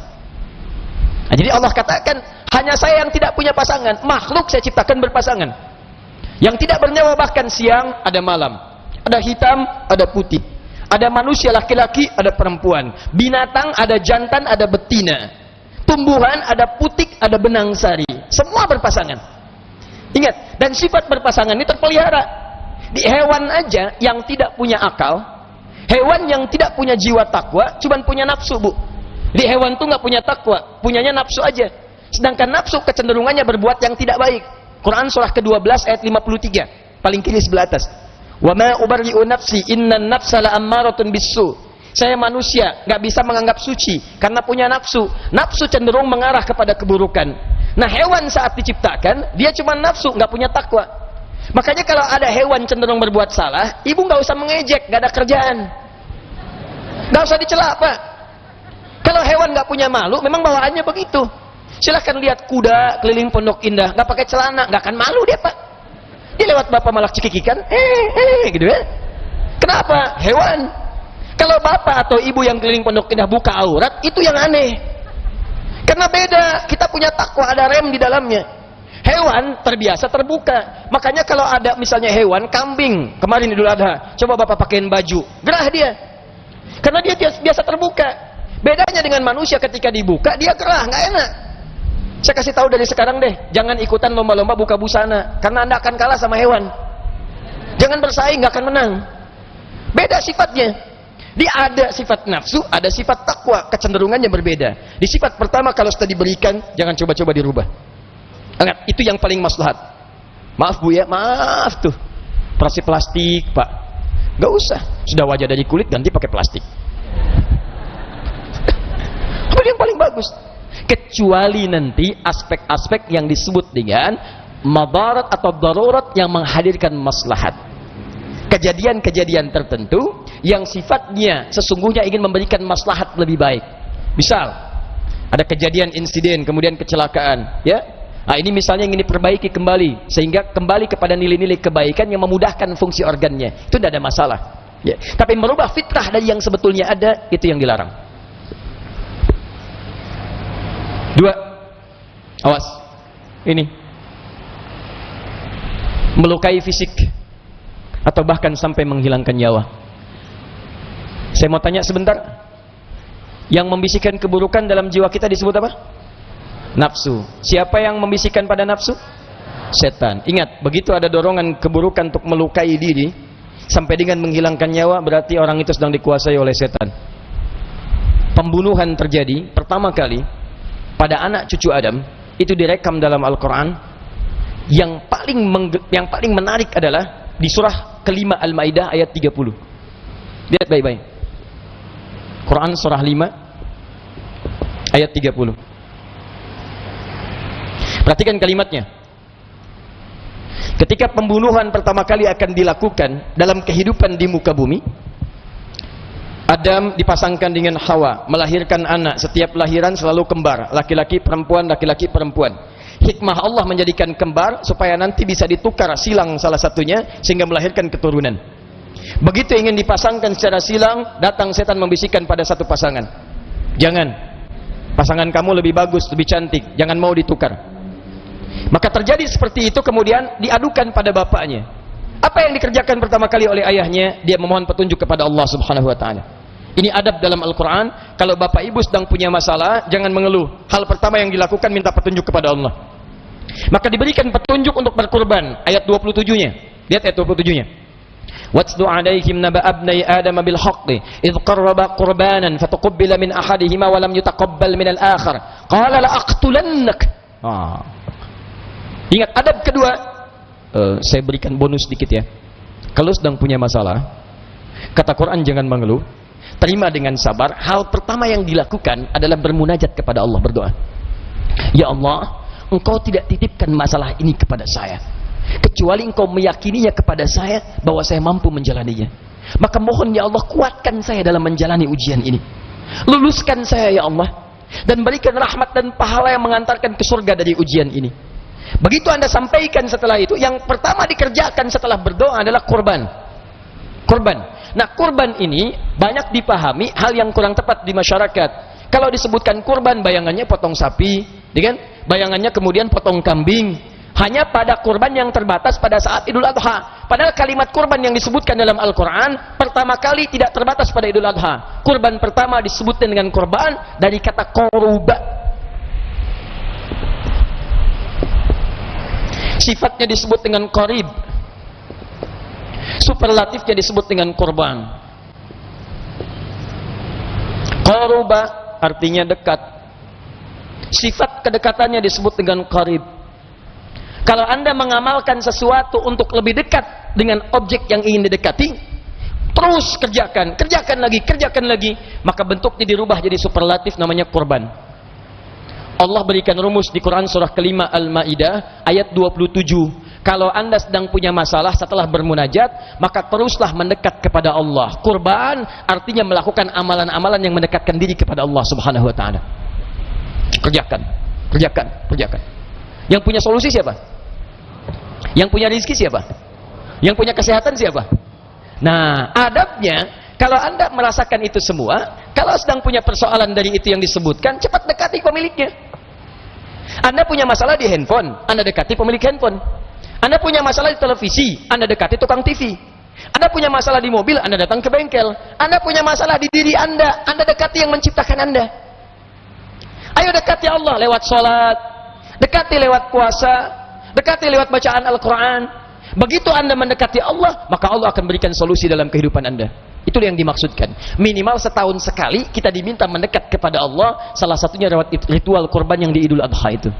Nah, jadi Allah katakan, hanya saya yang tidak punya pasangan. Makhluk saya ciptakan berpasangan. Yang tidak bernyawa, bahkan siang ada malam. Ada hitam, ada putih. Ada manusia laki-laki, ada perempuan. Binatang ada jantan, ada betina. Tumbuhan ada putik, ada benang sari. Semua berpasangan. Ingat, dan sifat berpasangan ini terpelihara. Di hewan aja yang tidak punya akal, hewan yang tidak punya jiwa takwa, cuman punya nafsu, Bu. Di hewan tuh nggak punya takwa, punyanya nafsu aja. Sedangkan nafsu kecenderungannya berbuat yang tidak baik. Quran surah ke-12 ayat 53, paling kiri sebelah atas. Wa ma ubarri'u nafsi innan nafsa la'ammaratun bisu. Saya manusia nggak bisa menganggap suci karena punya nafsu. Nafsu cenderung mengarah kepada keburukan. Nah, hewan saat diciptakan dia cuma nafsu, nggak punya takwa. Makanya kalau ada hewan cenderung berbuat salah, ibu nggak usah mengejek, nggak ada kerjaan, nggak usah dicela, Pak. Kalau hewan nggak punya malu, memang bawaannya begitu. Silahkan lihat kuda keliling Pondok Indah, nggak pakai celana, nggak akan malu dia, Pak. Dia lewat bapak malah cekikikan, gitu ya. Kenapa? Hewan. Kalau bapak atau ibu yang keliling Pondok Indah buka aurat, itu yang aneh. Karena beda, kita punya takwa, ada rem di dalamnya. Hewan terbiasa terbuka. Makanya kalau ada misalnya hewan, kambing, kemarin Idul Adha, coba bapak pakein baju, gerah dia. Karena dia biasa terbuka. Bedanya dengan manusia, ketika dibuka dia gerah, nggak enak. Saya kasih tahu dari sekarang deh, jangan ikutan lomba-lomba buka busana, karena Anda akan kalah sama hewan. Jangan bersaing, nggak akan menang. Beda sifatnya. Dia ada sifat nafsu, ada sifat takwa, kecenderungannya berbeda. Di sifat pertama kalau sudah diberikan, jangan coba-coba dirubah. Ingat, itu yang paling maslahat. Maaf Bu ya, maaf tuh. Operasi plastik, Pak. Nggak usah. Sudah wajah dari kulit, ganti pakai plastik. Itu yang paling bagus. Kecuali nanti aspek-aspek yang disebut dengan madarat atau darurat yang menghadirkan maslahat. Kejadian-kejadian tertentu yang sifatnya sesungguhnya ingin memberikan maslahat lebih baik. Misal, ada kejadian insiden, kemudian kecelakaan, ya. Nah, ini misalnya ingin diperbaiki kembali, sehingga kembali kepada nilai-nilai kebaikan yang memudahkan fungsi organnya. Itu tidak ada masalah. Ya. Tapi merubah fitrah dari yang sebetulnya ada, itu yang dilarang. Dua, awas, ini melukai fisik atau bahkan sampai menghilangkan nyawa. Saya mau tanya sebentar, yang membisikkan keburukan dalam jiwa kita disebut apa? Nafsu. Siapa yang membisikkan pada nafsu? Setan. Ingat, begitu ada dorongan keburukan untuk melukai diri sampai dengan menghilangkan nyawa, berarti orang itu sedang dikuasai oleh setan. Pembunuhan terjadi pertama kali pada anak cucu Adam, itu direkam dalam Al-Quran. Yang paling menarik adalah di surah kelima Al-Maidah ayat 30. Lihat baik-baik. Quran surah 5 ayat 30. Perhatikan kalimatnya. Ketika pembunuhan pertama kali akan dilakukan dalam kehidupan di muka bumi, Adam dipasangkan dengan Hawa, melahirkan anak. Setiap lahiran selalu kembar, laki-laki perempuan, laki-laki perempuan. Hikmah Allah menjadikan kembar supaya nanti bisa ditukar silang salah satunya sehingga melahirkan keturunan. Begitu ingin dipasangkan secara silang, datang setan membisikkan pada satu pasangan, jangan, pasangan kamu lebih bagus, lebih cantik, jangan mau ditukar. Maka terjadi seperti itu, kemudian diadukan pada bapaknya. Apa yang dikerjakan pertama kali oleh ayahnya? Dia memohon petunjuk kepada Allah Subhanahu wa taala. Ini adab dalam Al-Quran. Kalau bapak ibu sedang punya masalah, jangan mengeluh. Hal pertama yang dilakukan, minta petunjuk kepada Allah. Maka diberikan petunjuk untuk berkurban. Ayat 27-nya. Lihat ayat 27-nya. Watslu alaihim naba abnai Adam bil haqqi idh qarraba qurbanan fatuqabbala min ahadihima wa lam yutaqabbal min al-akhar qala la aqtulannak. Ingat adab kedua. Saya berikan bonus sedikit ya. Kalau sedang punya masalah, kata Quran jangan mengeluh, terima dengan sabar, hal pertama yang dilakukan adalah bermunajat kepada Allah, berdoa. Ya Allah, Engkau tidak titipkan masalah ini kepada saya kecuali Engkau meyakininya kepada saya bahwa saya mampu menjalaninya. Maka mohon ya Allah, kuatkan saya dalam menjalani ujian ini. Luluskan saya ya Allah, dan berikan rahmat dan pahala yang mengantarkan ke surga dari ujian ini. Begitu Anda sampaikan setelah itu, yang pertama dikerjakan setelah berdoa adalah kurban. Kurban. Nah, kurban ini banyak dipahami hal yang kurang tepat di masyarakat. Kalau disebutkan kurban, bayangannya potong sapi, kan? Bayangannya kemudian potong kambing. Hanya pada kurban yang terbatas pada saat Idul Adha. Padahal kalimat kurban yang disebutkan dalam Al-Quran pertama kali tidak terbatas pada Idul Adha. Kurban pertama disebutkan dengan kurban dari kata koruba. Sifatnya disebut dengan korib. Superlatifnya disebut dengan kurban. Koruba artinya dekat. Sifat kedekatannya disebut dengan korib. Kalau Anda mengamalkan sesuatu untuk lebih dekat dengan objek yang ingin didekati, terus kerjakan lagi, maka bentuknya dirubah jadi superlatif, namanya kurban. Allah berikan rumus di Quran surah kelima Al-Ma'idah ayat 27. Kalau Anda sedang punya masalah setelah bermunajat, maka teruslah mendekat kepada Allah. Kurban artinya melakukan amalan-amalan yang mendekatkan diri kepada Allah Subhanahu wa taala. Kerjakan. Yang punya solusi siapa? Yang punya rezeki siapa? Yang punya kesehatan siapa? Nah, adabnya, kalau Anda merasakan itu semua, kalau sedang punya persoalan dari itu yang disebutkan, cepat dekati pemiliknya. Anda punya masalah di handphone, Anda dekati pemilik handphone. Anda punya masalah di televisi, Anda dekati tukang TV. Anda punya masalah di mobil, Anda datang ke bengkel. Anda punya masalah di diri Anda dekati yang menciptakan Anda. Ayo dekati Allah lewat sholat, dekati lewat puasa, dekati lewat bacaan Al-Quran. Begitu Anda mendekati Allah, maka Allah akan berikan solusi dalam kehidupan Anda. Itu yang dimaksudkan. Minimal setahun sekali kita diminta mendekat kepada Allah. Salah satunya lewat ritual kurban yang di Idul Adha itu.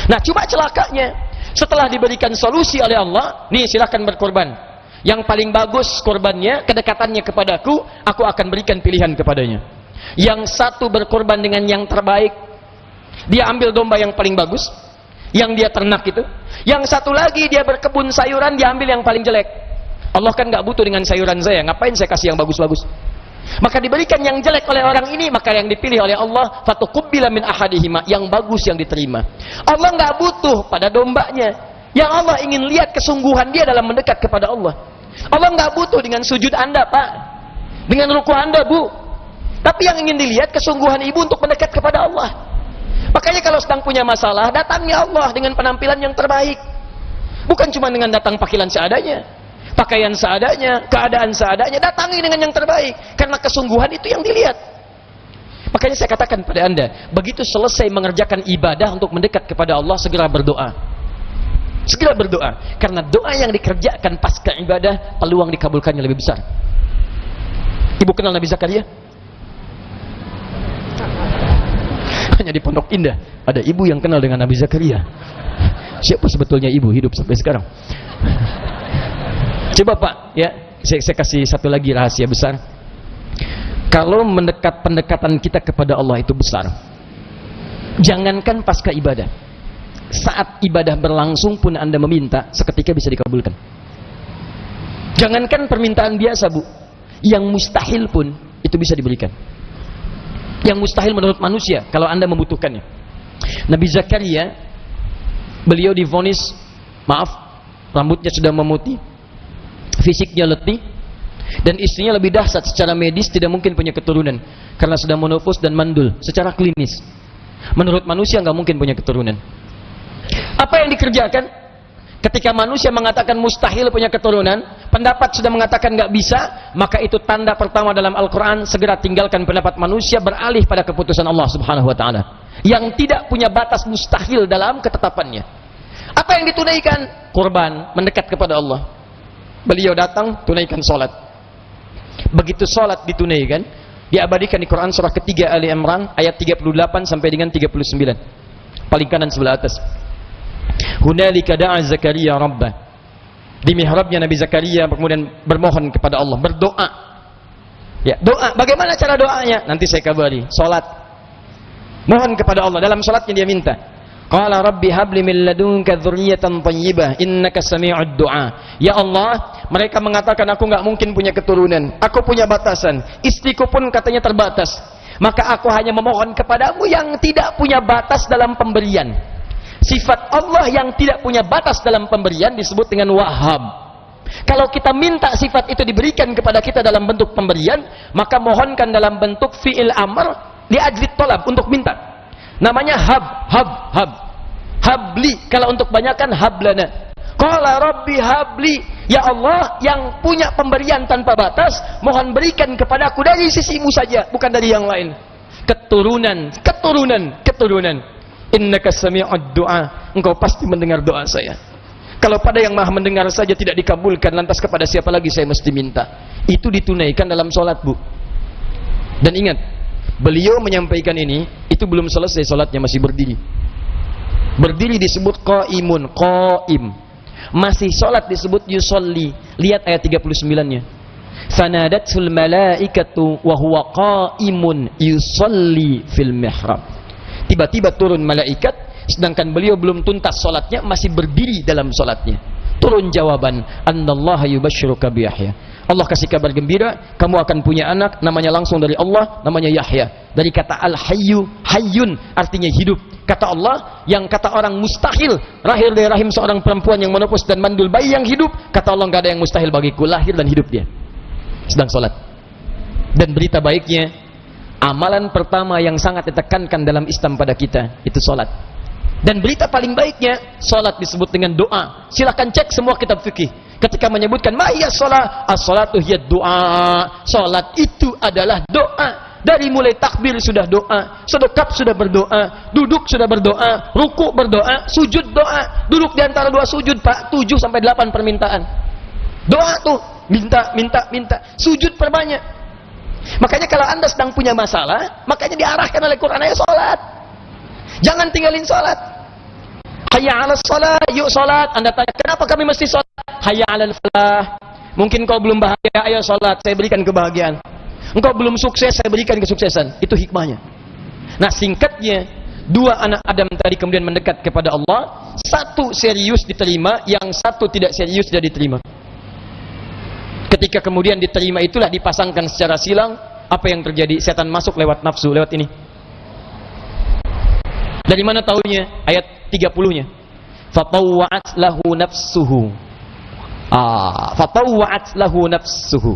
Nah, cuma celakanya, setelah diberikan solusi oleh Allah, nih silahkan berkorban. Yang paling bagus korbannya, kedekatannya kepadaku, aku akan berikan pilihan kepadanya. Yang satu berkorban dengan yang terbaik, dia ambil domba yang paling bagus, yang dia ternak itu. Yang satu lagi dia berkebun sayuran, dia ambil yang paling jelek. Allah kan gak butuh dengan sayuran saya, ngapain saya kasih yang bagus-bagus? Maka diberikan yang jelek oleh orang ini, maka yang dipilih oleh Allah fatuqubila min ahadihima, yang bagus yang diterima. Allah gak butuh pada dombanya. Yang Allah ingin lihat kesungguhan dia dalam mendekat kepada Allah. Allah gak butuh dengan sujud Anda, Pak, dengan ruku Anda, Bu. Tapi yang ingin dilihat kesungguhan ibu untuk mendekat kepada Allah. Makanya kalau sedang punya masalah, datangi Allah dengan penampilan yang terbaik. Bukan cuma dengan datang pakaian seadanya, pakaian seadanya, keadaan seadanya. Datangi dengan yang terbaik, karena kesungguhan itu yang dilihat. Makanya saya katakan pada Anda, begitu selesai mengerjakan ibadah untuk mendekat kepada Allah, segera berdoa. Segera berdoa, karena doa yang dikerjakan pasca ibadah, peluang dikabulkannya lebih besar. Ibu kenal Nabi Zakaria? Hanya di Pondok Indah ada ibu yang kenal dengan Nabi Zakaria. Siapa sebetulnya ibu hidup sampai sekarang? Coba Pak, ya, saya kasih satu lagi rahasia besar. Kalau pendekatan kita kepada Allah itu besar, jangankan pasca ibadah, saat ibadah berlangsung pun Anda meminta, seketika bisa dikabulkan. Jangankan permintaan biasa, Bu, yang mustahil pun itu bisa diberikan. Yang mustahil menurut manusia kalau Anda membutuhkannya. Nabi Zakaria, beliau divonis, maaf, rambutnya sudah memutih, fisiknya letih, dan istrinya lebih dahsyat secara medis, tidak mungkin punya keturunan karena sudah menopause dan mandul. Secara klinis, menurut manusia nggak mungkin punya keturunan. Apa yang dikerjakan? Ketika manusia mengatakan mustahil punya keturunan, pendapat sudah mengatakan nggak bisa, maka itu tanda pertama dalam Al-Quran, segera tinggalkan pendapat manusia, beralih pada keputusan Allah Subhanahu Wa Taala yang tidak punya batas mustahil dalam ketetapannya. Apa yang ditunaikan? Kurban, mendekat kepada Allah. Beliau datang, tunaikan sholat. Begitu sholat ditunaikan, diabadikan di Quran surah ketiga Ali Imran ayat 38 sampai dengan 39, paling kanan sebelah atas. Hunalika da'a Zakaria rabbah. Di mihrabnya Nabi Zakaria kemudian bermohon kepada Allah, berdoa. Ya, doa. Bagaimana cara doanya? Nanti saya kabari. Salat. Mohon kepada Allah. Dalam salatnya dia minta. Qala rabbi habli min ladunka dzurriyyatan thayyibah innaka sami'ud du'a. Ya Allah, mereka mengatakan aku enggak mungkin punya keturunan. Aku punya batasan. Istriku pun katanya terbatas. Maka aku hanya memohon kepadamu yang tidak punya batas dalam pemberian. Sifat Allah yang tidak punya batas dalam pemberian disebut dengan Wahhab. Kalau kita minta sifat itu diberikan kepada kita dalam bentuk pemberian, maka mohonkan dalam bentuk fi'il amr li ajli tolab, untuk minta. Namanya hab. Habli, kalau untuk banyakan hablana. Qala rabbi habli, ya Allah yang punya pemberian tanpa batas, mohon berikan kepadaku dari sisimu saja, bukan dari yang lain. Keturunan. Innaka sami'ud du'a, engkau pasti mendengar doa saya. Kalau pada yang maha mendengar saja tidak dikabulkan, lantas kepada siapa lagi saya mesti minta? Itu ditunaikan dalam sholat, Bu. Dan ingat, beliau menyampaikan ini, itu belum selesai sholatnya, masih berdiri. Berdiri disebut qaimun, qaim. Masih sholat disebut yusolli. Lihat ayat 39-nya. Sanadatul malaikatu wa huwa qaimun yusolli fil mihrab. Tiba-tiba turun malaikat, sedangkan beliau belum tuntas sholatnya, masih berdiri dalam sholatnya. Turun jawaban, annallaha yubashshiruka bi Yahya. Allah kasih kabar gembira, kamu akan punya anak, namanya langsung dari Allah, namanya Yahya. Dari kata al-hayyu, hayyun, artinya hidup. Kata Allah, yang kata orang mustahil lahir dari rahim seorang perempuan yang menopos dan mandul bayi yang hidup, kata Allah enggak ada yang mustahil bagiku, lahir dan hidup dia. Sedang sholat. Dan berita baiknya, amalan pertama yang sangat ditekankan dalam Islam pada kita, itu sholat. Dan berita paling baiknya, salat disebut dengan doa. Silakan cek semua kitab fikih. Ketika menyebutkan ma'iyas salat, as-salatu hiyad doa. Salat itu adalah doa. Dari mulai takbir sudah doa, sedekap sudah berdoa, duduk sudah berdoa, ruku berdoa, sujud doa. Duduk di antara dua sujud, Pak, 7 sampai 8 permintaan. Doa tuh, minta. Sujud perbanyak. Makanya kalau Anda sedang punya masalah, makanya diarahkan oleh Quran, ayo salat. Jangan tinggalin sholat. Hayya 'alas shalah, yuk sholat. Anda tanya, kenapa kami mesti sholat? Hayya 'alal falah. Mungkin kau belum bahagia, ayo sholat, saya berikan kebahagiaan. Engkau belum sukses, saya berikan kesuksesan. Itu hikmahnya. Nah, singkatnya, dua anak Adam tadi kemudian mendekat kepada Allah. Satu serius diterima, yang satu tidak serius tidak diterima. Ketika kemudian diterima itulah dipasangkan secara silang. Apa yang terjadi? Setan masuk lewat nafsu, lewat ini. Dari mana tahunya? Ayat 30-nya. Fatawwa'at lahu nafsuhu. Fatawwa'at lahu nafsuhu.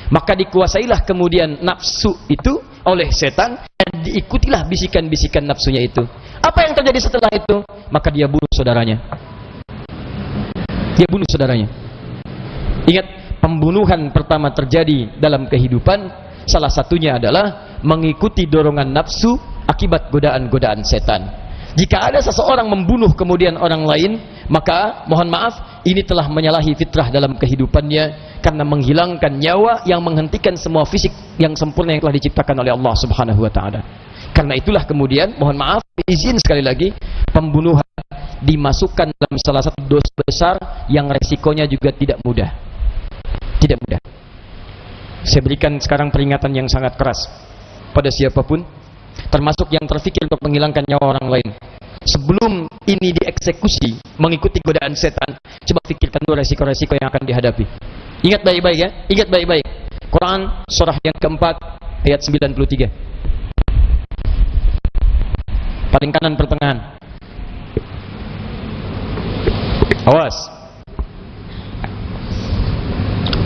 Maka dikuasailah kemudian nafsu itu oleh setan dan diikutilah bisikan-bisikan nafsunya itu. Apa yang terjadi setelah itu? Maka dia bunuh saudaranya. Ingat, pembunuhan pertama terjadi dalam kehidupan, salah satunya adalah mengikuti dorongan nafsu akibat godaan-godaan setan. Jika ada seseorang membunuh kemudian orang lain, maka mohon maaf, ini telah menyalahi fitrah dalam kehidupannya, karena menghilangkan nyawa yang menghentikan semua fisik yang sempurna yang telah diciptakan oleh Allah Subhanahu wa taala. Karena itulah kemudian, mohon maaf, izin sekali lagi, pembunuhan dimasukkan dalam salah satu dosa besar yang resikonya juga tidak mudah. Tidak mudah. Saya berikan sekarang peringatan yang sangat keras pada siapapun, termasuk yang terfikir untuk menghilangkan nyawa orang lain. Sebelum ini dieksekusi mengikuti godaan setan, coba fikirkan dulu resiko-resiko yang akan dihadapi. Ingat baik-baik ya, ingat baik-baik. Quran surah yang keempat ayat 93. Paling kanan pertengahan. Awas.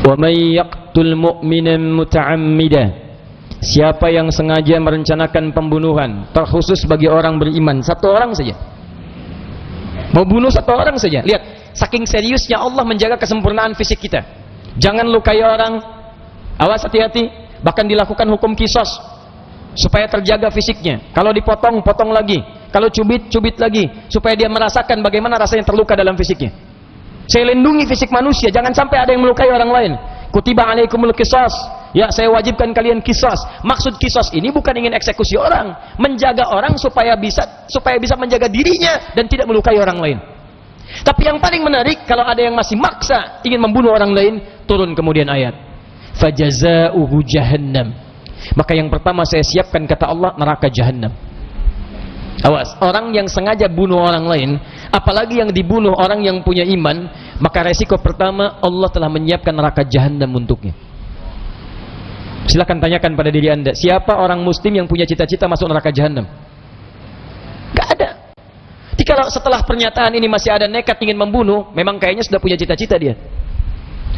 Wa may yaqtul mu'mina muta'ammidan. Siapa yang sengaja merencanakan pembunuhan, terkhusus bagi orang beriman, satu orang saja. Mau bunuh satu orang saja. Lihat, saking seriusnya Allah menjaga kesempurnaan fisik kita. Jangan lukai orang. Awas, hati-hati. Bahkan dilakukan hukum kisos supaya terjaga fisiknya. Kalau dipotong, potong lagi. Kalau cubit, cubit lagi, supaya dia merasakan bagaimana rasanya terluka dalam fisiknya. Saya lindungi fisik manusia, jangan sampai ada yang melukai orang lain. Kutiba alaikumul qisas. Ya, saya wajibkan kalian kisos. Maksud kisos ini bukan ingin eksekusi orang, menjaga orang supaya bisa menjaga dirinya dan tidak melukai orang lain. Tapi yang paling menarik, kalau ada yang masih maksa ingin membunuh orang lain, turun kemudian ayat.
fajazauhu jahannam. Maka yang pertama saya siapkan, kata Allah, neraka jahannam. Awas, orang yang sengaja bunuh orang lain, apalagi yang dibunuh orang yang punya iman, maka resiko pertama, Allah telah menyiapkan neraka jahannam untuknya. Silakan tanyakan pada diri Anda, siapa orang muslim yang punya cita-cita masuk neraka jahannam? Gak ada. Jadi kalau setelah pernyataan ini masih ada nekat ingin membunuh, memang kayaknya sudah punya cita-cita dia.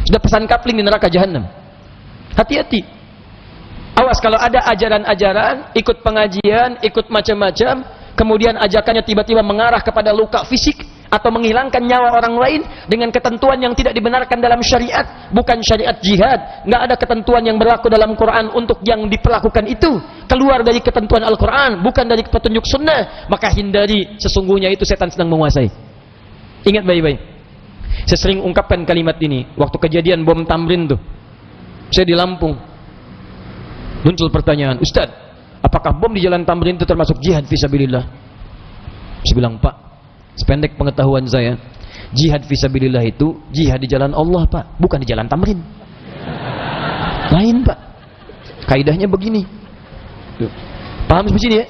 Sudah pesan kapling di neraka jahannam. Hati-hati. Awas kalau ada ajaran-ajaran, ikut pengajian, ikut macam-macam, kemudian ajakannya tiba-tiba mengarah kepada luka fisik atau menghilangkan nyawa orang lain dengan ketentuan yang tidak dibenarkan dalam syariat, bukan syariat jihad, nggak ada ketentuan yang berlaku dalam Quran untuk yang diperlakukan itu, keluar dari ketentuan Al-Quran, bukan dari petunjuk sunnah, maka hindari, sesungguhnya itu setan sedang menguasai. Ingat baik-baik. Saya sering ungkapkan kalimat ini waktu kejadian bom Tamrin tuh. Saya di Lampung. Muncul pertanyaan, Ustaz, apakah bom di jalan Tamrin itu termasuk jihad fisabilillah? Saya bilang, Pak, sependek pengetahuan saya, jihad fisabilillah itu jihad di jalan Allah, Pak, bukan di jalan Tamrin. Lain, Pak. Kaidahnya begini. Paham seperti ini ya?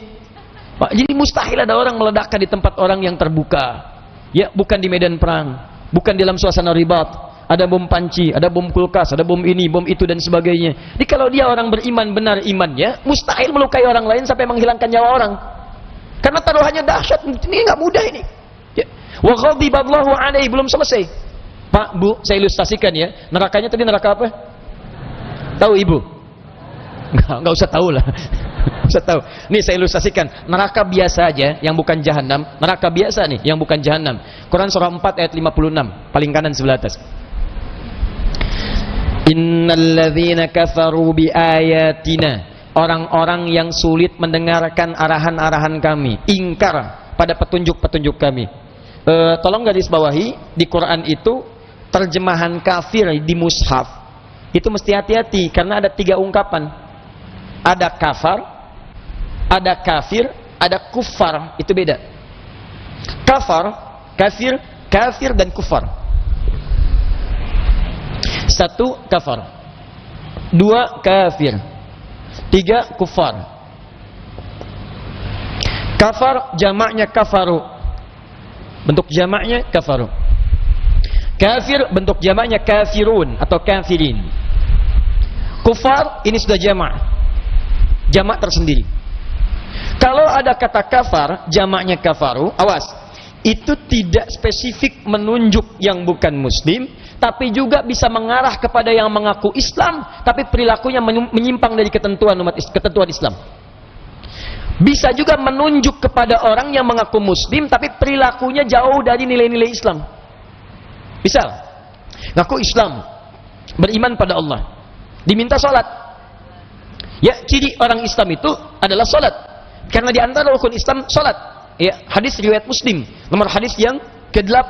Pak, jadi mustahil ada orang meledakkan di tempat orang yang terbuka. Ya, bukan di medan perang, bukan dalam suasana ribat. Ada bom panci, ada bom kulkas, ada bom ini, bom itu dan sebagainya. Jadi kalau dia orang beriman, benar imannya, mustahil melukai orang lain sampai menghilangkan nyawa orang. Karena taruhannya dahsyat, ini nggak mudah ini. Ya. Wa ghadiballahu alaihi, belum selesai. Pak, Bu, saya ilustrasikan ya. Nerakanya tadi neraka apa? Tahu Ibu? Nggak usah tahu lah. Usah tahu. Nih saya ilustrasikan. Neraka biasa aja, yang bukan jahanam. Neraka biasa nih, yang bukan jahanam. Quran surah 4 ayat 56, paling kanan sebelah atas. Innalladzina kafaru biayatina, orang-orang yang sulit mendengarkan arahan-arahan kami, ingkar pada petunjuk-petunjuk kami. Tolong garis bawahi, di Quran itu terjemahan kafir di mushaf itu mesti hati-hati karena ada 3 ungkapan. Ada kafar, ada kafir, ada kufar, itu beda. Kafar, kafir, kafir dan kufar. 1 kafar, 2 kafir, 3 kufar. Kafar jamaknya kafaru, bentuk jamaknya kafaru. Kafir bentuk jamaknya kafirun atau kafirin. Kufar ini sudah jamak tersendiri. Kalau ada kata kafar jamaknya kafaru, awas, itu tidak spesifik menunjuk yang bukan muslim, tapi juga bisa mengarah kepada yang mengaku Islam tapi perilakunya menyimpang dari ketentuan Islam. Bisa juga menunjuk kepada orang yang mengaku muslim tapi perilakunya jauh dari nilai-nilai Islam. Misal, ngaku Islam, beriman pada Allah, diminta sholat. Ya, ciri orang Islam itu adalah sholat. Karena di antara rukun Islam sholat. Ya, hadis riwayat Muslim, nomor hadis yang ke-8.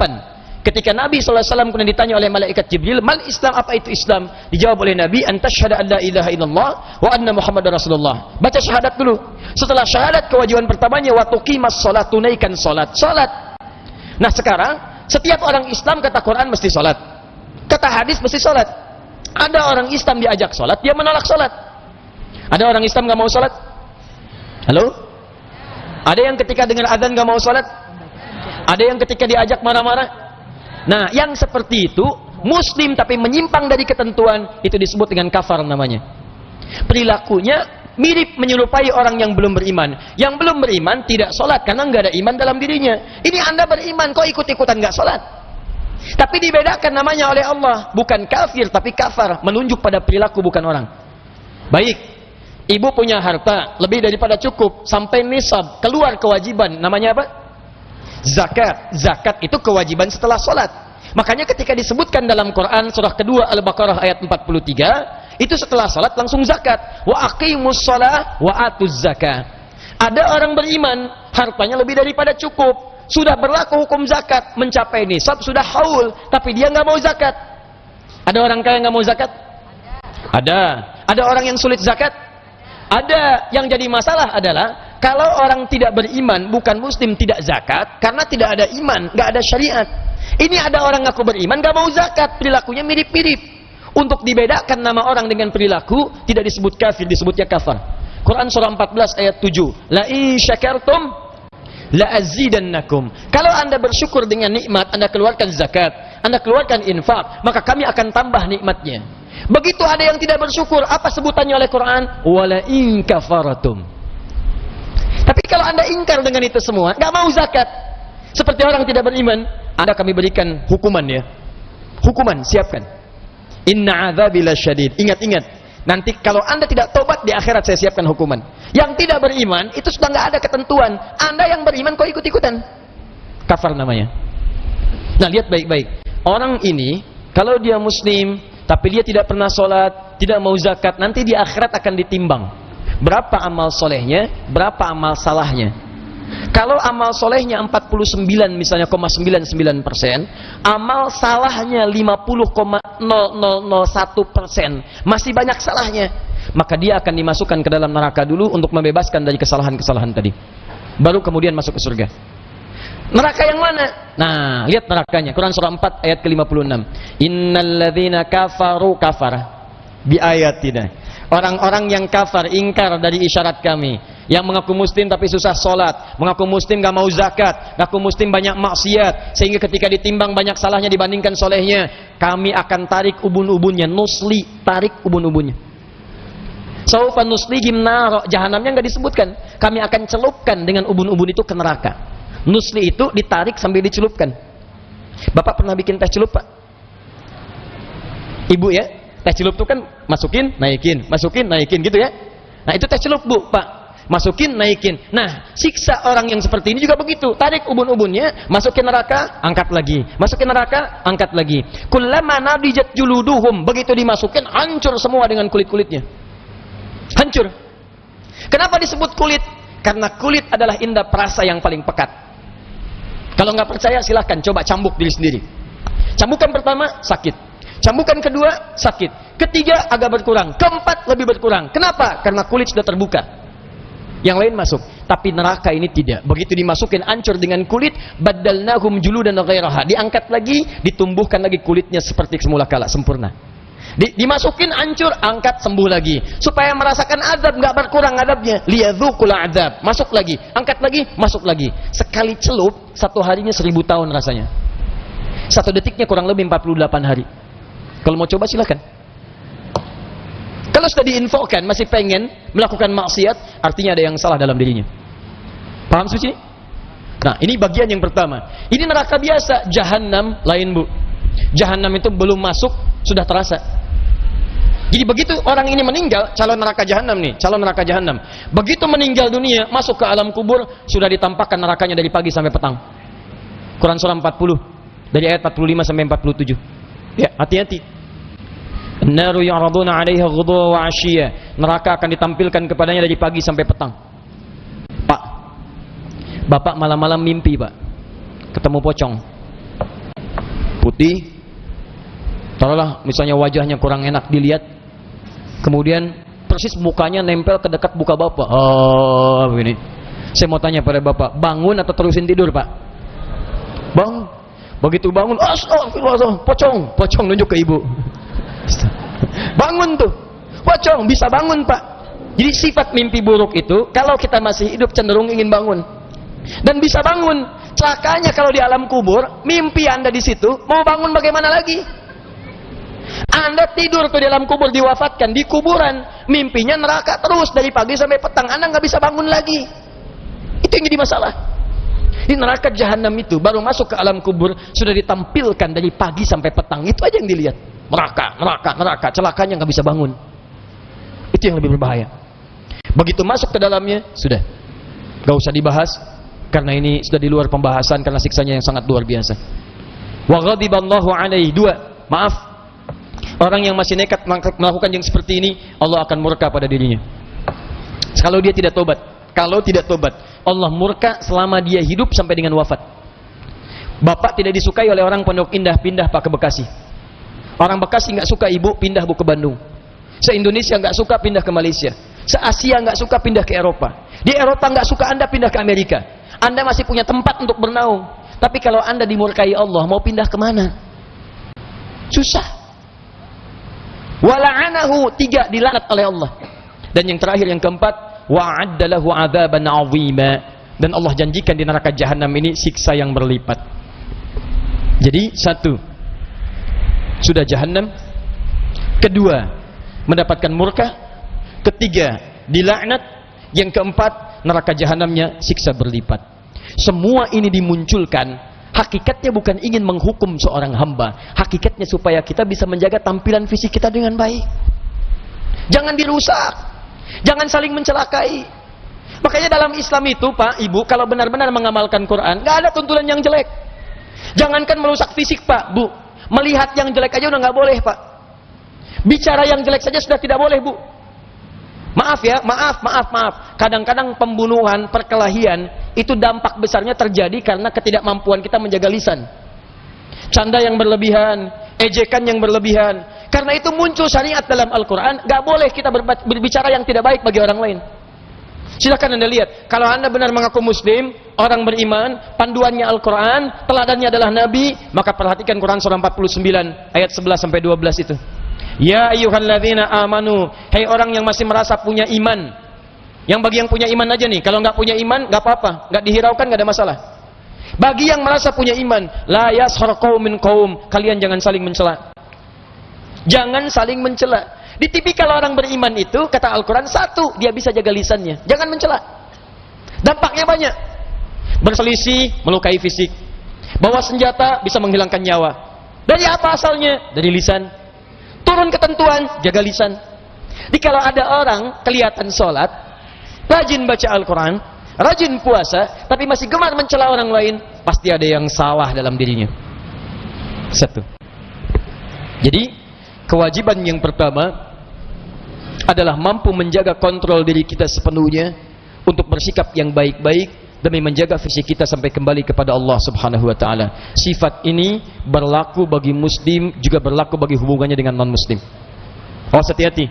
Ketika Nabi SAW kemudian ditanya oleh malaikat Jibril, mal Islam, apa itu Islam? Dijawab oleh Nabi, anta syahada an la ilaha illallah wa anna Muhammadar Rasulullah. Baca syahadat dulu. Setelah syahadat, kewajiban pertamanya wa tuqimas shalat, tunaikan salat. Salat. Nah sekarang, setiap orang Islam kata Quran mesti salat. Kata hadis mesti salat. Ada orang Islam diajak salat, dia menolak salat. Ada orang Islam enggak mau salat? Halo? Ada yang ketika dengar azan enggak mau salat? Ada yang ketika diajak marah-marah? Nah, yang seperti itu muslim tapi menyimpang dari ketentuan, itu disebut dengan kafar namanya. Perilakunya mirip menyerupai orang yang belum beriman. Yang belum beriman tidak sholat karena nggak ada iman dalam dirinya. Ini Anda beriman kok ikut-ikutan nggak sholat. Tapi dibedakan namanya oleh Allah, bukan kafir tapi kafar, menunjuk pada perilaku bukan orang. Baik, ibu punya harta lebih daripada cukup sampai nisab, keluar kewajiban, namanya apa? Zakat. Zakat itu kewajiban setelah sholat. Makanya ketika disebutkan dalam Quran surah kedua Al-Baqarah ayat 43, itu setelah sholat langsung zakat. Wa aqimus shalah wa atuz zakat. Ada orang beriman, hartanya lebih daripada cukup, sudah berlaku hukum zakat, mencapai nisab, sudah haul, tapi dia nggak mau zakat. Ada orang kaya nggak mau zakat? Ada. Ada orang yang sulit zakat? Ada. Yang jadi masalah adalah kalau orang tidak beriman, bukan muslim, tidak zakat karena tidak ada iman, nggak ada syariat. Ini ada orang ngaku beriman, nggak mau zakat, perilakunya mirip-mirip.
Untuk dibedakan nama orang dengan perilaku, tidak disebut kafir, disebutnya kafar. Quran surah 14 ayat 7. La in syakartum la azidannakum. Kalau Anda bersyukur dengan nikmat, Anda keluarkan zakat, Anda keluarkan infak, maka kami akan tambah nikmatnya. Begitu ada yang tidak bersyukur, apa sebutannya oleh Quran? Wala in kafaratum. Tapi kalau Anda ingkar dengan itu semua, nggak mau zakat, seperti orang tidak beriman, Anda kami berikan hukuman ya. Hukuman, siapkan. Inna adzabi lasyadid. Ingat-ingat, nanti kalau Anda tidak tobat, di akhirat saya siapkan hukuman. Yang tidak beriman, itu sudah nggak ada ketentuan. Anda yang beriman kok ikut-ikutan? Kafar namanya. Nah, lihat baik-baik. Orang ini, kalau dia muslim, tapi dia tidak pernah sholat, tidak mau zakat, nanti di akhirat akan ditimbang. Berapa amal solehnya, berapa amal salahnya. Kalau amal solehnya 49 misalnya 0,99%, amal salahnya 50,0001%, masih banyak salahnya, maka dia akan dimasukkan ke dalam neraka dulu untuk membebaskan dari kesalahan-kesalahan tadi, baru kemudian masuk ke surga. Neraka yang mana? Nah, lihat nerakanya. Quran surah 4 ayat ke-56. Innalladzina kafaru kafara bi ayatina. Orang-orang yang kafar, ingkar dari isyarat kami, yang mengaku muslim tapi susah sholat, mengaku muslim gak mau zakat, mengaku muslim banyak maksiat, sehingga ketika ditimbang banyak salahnya dibandingkan solehnya, kami akan tarik ubun-ubunnya. Nusli, tarik ubun-ubunnya. Saufa nuslihim nar, jahanamnya nggak disebutkan. Kami akan celupkan dengan ubun-ubun itu ke neraka. Nusli itu ditarik sambil dicelupkan. Bapak pernah bikin teh celup, Pak? Ibu ya? Teh celup itu kan masukin, naikin gitu ya. Nah, itu teh celup, Bu, Pak. Masukin, naikin. Nah, siksa orang yang seperti ini juga begitu. Tarik ubun-ubunnya, masukin neraka, angkat lagi. Masukin neraka, angkat lagi. Kullama nadijat juluduhum, begitu dimasukin, hancur semua dengan kulit-kulitnya. Hancur. Kenapa disebut kulit? Karena kulit adalah indera perasa yang paling pekat. Kalau nggak percaya silahkan coba cambuk diri sendiri. Cambukan pertama sakit, cambukan kedua sakit, ketiga agak berkurang, keempat lebih berkurang. Kenapa? Karena kulit sudah terbuka, yang lain masuk. Tapi neraka ini tidak. Begitu dimasukin hancur dengan kulit, badalnahum juludan ghairaha, diangkat lagi, ditumbuhkan lagi kulitnya seperti semula kala, sempurna. Dimasukin hancur, angkat, sembuh lagi, supaya merasakan azab, nggak berkurang azabnya. Liyadzuqul azab, masuk lagi, angkat lagi, masuk lagi. Sekali celup, satu harinya 1000 tahun rasanya. Satu detiknya kurang lebih 48 hari. Kalau mau coba silakan. Kalau sudah diinfokan masih pengen melakukan maksiat, artinya ada yang salah dalam dirinya. Paham suci? Nah, ini bagian yang pertama. Ini neraka biasa, jahanam lain, Bu. Jahanam itu belum masuk sudah terasa. Jadi begitu orang ini meninggal, calon neraka jahanam nih, calon neraka jahanam. Begitu meninggal dunia, masuk ke alam kubur, sudah ditampakkan nerakanya dari pagi sampai petang. Quran surah 40 dari ayat 45 sampai 47. Ya, hati-hati. Naru ya'raduna 'alaiha ghudwa wa 'ashiyya. Neraka akan ditampilkan kepadanya dari pagi sampai petang. Pak, Bapak malam-malam mimpi, Pak. Ketemu pocong. Putih. Taruhlah misalnya wajahnya kurang enak dilihat. Kemudian persis mukanya nempel ke dekat muka Bapak. Oh, begini. Saya mau tanya pada Bapak, bangun atau terusin tidur, Pak? Bangun. Begitu bangun, astagfirullah, pocong nunjuk ke ibu. Bangun tuh. Pocong bisa bangun, Pak. Jadi sifat mimpi buruk itu kalau kita masih hidup cenderung ingin bangun. Dan bisa bangun. Celakanya kalau di alam kubur, mimpi Anda di situ, mau bangun bagaimana lagi? Anda tidur tuh di dalam kubur, diwafatkan di kuburan, mimpinya neraka terus dari pagi sampai petang, Anda nggak bisa bangun lagi. Itu yang jadi masalah. Di neraka jahanam itu baru masuk ke alam kubur sudah ditampilkan dari pagi sampai petang, itu aja yang dilihat. Neraka, celakanya nggak bisa bangun. Itu yang lebih berbahaya. Begitu masuk ke dalamnya sudah, nggak usah dibahas karena ini sudah di luar pembahasan karena siksanya yang sangat luar biasa. Wa ghadiballahu alaihi, maaf. Orang yang masih nekat melakukan yang seperti ini, Allah akan murka pada dirinya. Kalau dia tidak tobat, Allah murka selama dia hidup sampai dengan wafat. Bapak tidak disukai oleh orang Pondok Indah, pindah Pak ke Bekasi. Orang Bekasi nggak suka ibu, pindah Bu ke Bandung. Se-Indonesia nggak suka, pindah ke Malaysia. Se-Asia nggak suka, pindah ke Eropa. Di Eropa nggak suka, Anda pindah ke Amerika. Anda masih punya tempat untuk bernaung. Tapi kalau Anda dimurkai Allah, mau pindah kemana? Susah. Wala'anahu, 3 dilaknat oleh Allah. Dan yang terakhir, yang keempat, wa'adda lahu 'adzaban 'azima, dan Allah janjikan di neraka jahanam ini siksa yang berlipat. Jadi 1, sudah jahanam. 2, mendapatkan murka. 3, dilaknat. Yang keempat, neraka jahanamnya siksa berlipat. Semua ini dimunculkan, hakikatnya bukan ingin menghukum seorang hamba, hakikatnya supaya kita bisa menjaga tampilan fisik kita dengan baik. Jangan dirusak, jangan saling mencelakai. Makanya dalam Islam itu, Pak, Ibu, kalau benar-benar mengamalkan Quran, nggak ada tuntunan yang jelek. Jangankan merusak fisik, Pak, Bu, melihat yang jelek aja udah nggak boleh, Pak. Bicara yang jelek saja sudah tidak boleh, Bu. Maaf ya, maaf. Kadang-kadang pembunuhan, perkelahian, itu dampak besarnya terjadi karena ketidakmampuan kita menjaga lisan. Canda yang berlebihan, ejekan yang berlebihan. Karena itu muncul syariat dalam Al-Quran, gak boleh kita berbicara yang tidak baik bagi orang lain. Silakan Anda lihat, kalau Anda benar mengaku Muslim, orang beriman, panduannya Al-Quran, teladannya adalah Nabi, maka perhatikan Quran surah 49 ayat 11-12 itu. Ya ayyuhalladzina amanu, hai orang yang masih merasa punya iman. Yang bagi yang punya iman aja nih, kalau nggak punya iman nggak apa-apa, nggak dihiraukan, nggak ada masalah. Bagi yang merasa punya iman, la yashar qaumin qaum, kalian jangan saling mencela. Jangan saling mencela. Di tipikal orang beriman itu, kata Al-Quran, 1, dia bisa jaga lisannya, jangan mencela. Dampaknya banyak. Berselisih, melukai fisik. Bawa senjata, bisa menghilangkan nyawa. Dari apa asalnya? Dari lisan. Turun ketentuan, jaga lisan. Jadi kalau ada orang kelihatan sholat, rajin baca Al-Quran, rajin puasa, tapi masih gemar mencela orang lain, pasti ada yang salah dalam dirinya. 1. Jadi kewajiban yang pertama adalah mampu menjaga kontrol diri kita sepenuhnya untuk bersikap yang baik-baik demi menjaga fisik kita sampai kembali kepada Allah Subhanahu wa taala. Sifat ini berlaku bagi muslim, juga berlaku bagi hubungannya dengan non-muslim. Awas hati-hati.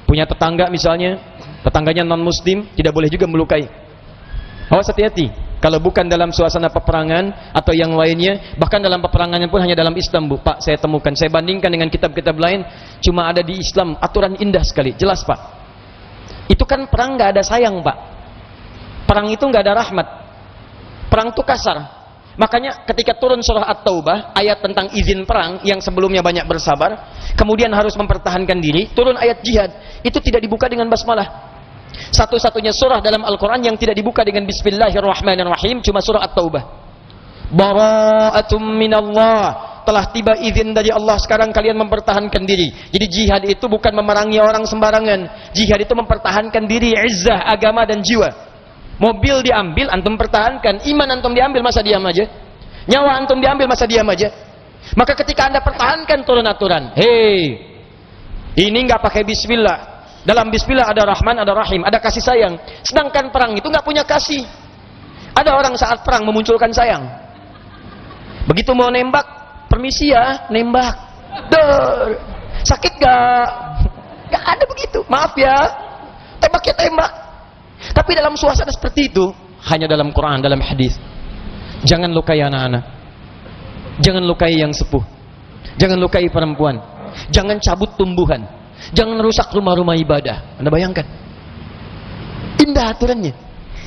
Punya tetangga misalnya, tetangganya non-muslim, tidak boleh juga melukai. Awas hati-hati. Kalau bukan dalam suasana peperangan atau yang lainnya, bahkan dalam peperangan pun hanya dalam Islam, Bu. Pak, saya temukan, saya bandingkan dengan kitab-kitab lain, cuma ada di Islam aturan indah sekali. Jelas, Pak. Itu kan perang nggak ada sayang, Pak. Perang itu nggak ada rahmat. Perang itu kasar. Makanya ketika turun surah At-Taubah, ayat tentang izin perang yang sebelumnya banyak bersabar, kemudian harus mempertahankan diri, turun ayat jihad, itu tidak dibuka dengan basmalah. Satu-satunya surah dalam Al-Quran yang tidak dibuka dengan Bismillahirrahmanirrahim cuma surah At-Taubah. Bara'atum minallah, telah tiba izin dari Allah, sekarang kalian mempertahankan diri. Jadi jihad itu bukan memerangi orang sembarangan. Jihad itu mempertahankan diri, izzah, agama dan jiwa. Mobil diambil, antum pertahankan. Iman antum diambil, masa diam aja? Nyawa antum diambil, masa diam aja? Maka ketika Anda pertahankan, turun aturan. Hei, ini nggak pakai bismillah. Dalam bismillah ada rahman, ada rahim, ada kasih sayang. Sedangkan perang itu nggak punya kasih. Ada orang saat perang memunculkan sayang. Begitu mau nembak, permisi ya, nembak. Dor, sakit gak? Gak ada begitu. Maaf ya, tembak ya tembak. Tapi dalam suasana seperti itu, hanya dalam Quran, dalam hadis. Jangan lukai anak-anak. Jangan lukai yang sepuh. Jangan lukai perempuan. Jangan cabut tumbuhan. Jangan rusak rumah-rumah ibadah. Anda bayangkan. Indah aturannya.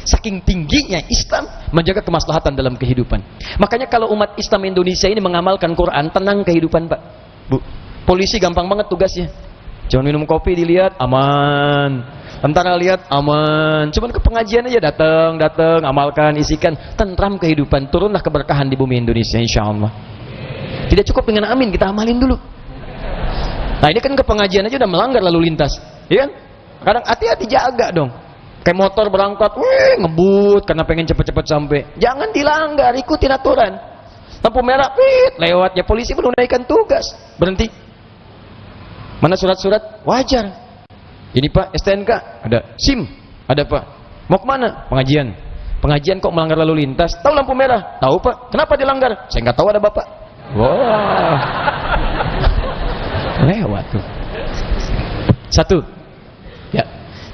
Saking tingginya Islam menjaga kemaslahatan dalam kehidupan. Makanya kalau umat Islam Indonesia ini mengamalkan Quran, tenang kehidupan, Pak. Bu, polisi gampang banget tugasnya. Jangan minum kopi, dilihat aman. Tentara lihat aman. Cuman ke pengajian aja datang, amalkan, isikan, tentram kehidupan. Turunlah keberkahan di bumi Indonesia insyaallah. Tidak cukup dengan amin, kita amalin dulu. Nah, ini kan ke pengajian aja udah melanggar lalu lintas, ya kan? Kadang hati-hati, jaga dong. Kayak motor berangkat, ngebut karena pengen cepet-cepet sampai. Jangan dilanggar, ikutin aturan. Lampu merah, lewat, ya polisi menunaikan tugas. Berhenti. Mana surat-surat? Wajar. Ini Pak, STNK, ada. SIM, ada Pak. Mau kemana? Pengajian. Pengajian kok melanggar lalu lintas? Tahu lampu merah? Tahu Pak. Kenapa dilanggar? Saya nggak tahu, ada Bapak. Wah. Lewat tuh. 1. Ya.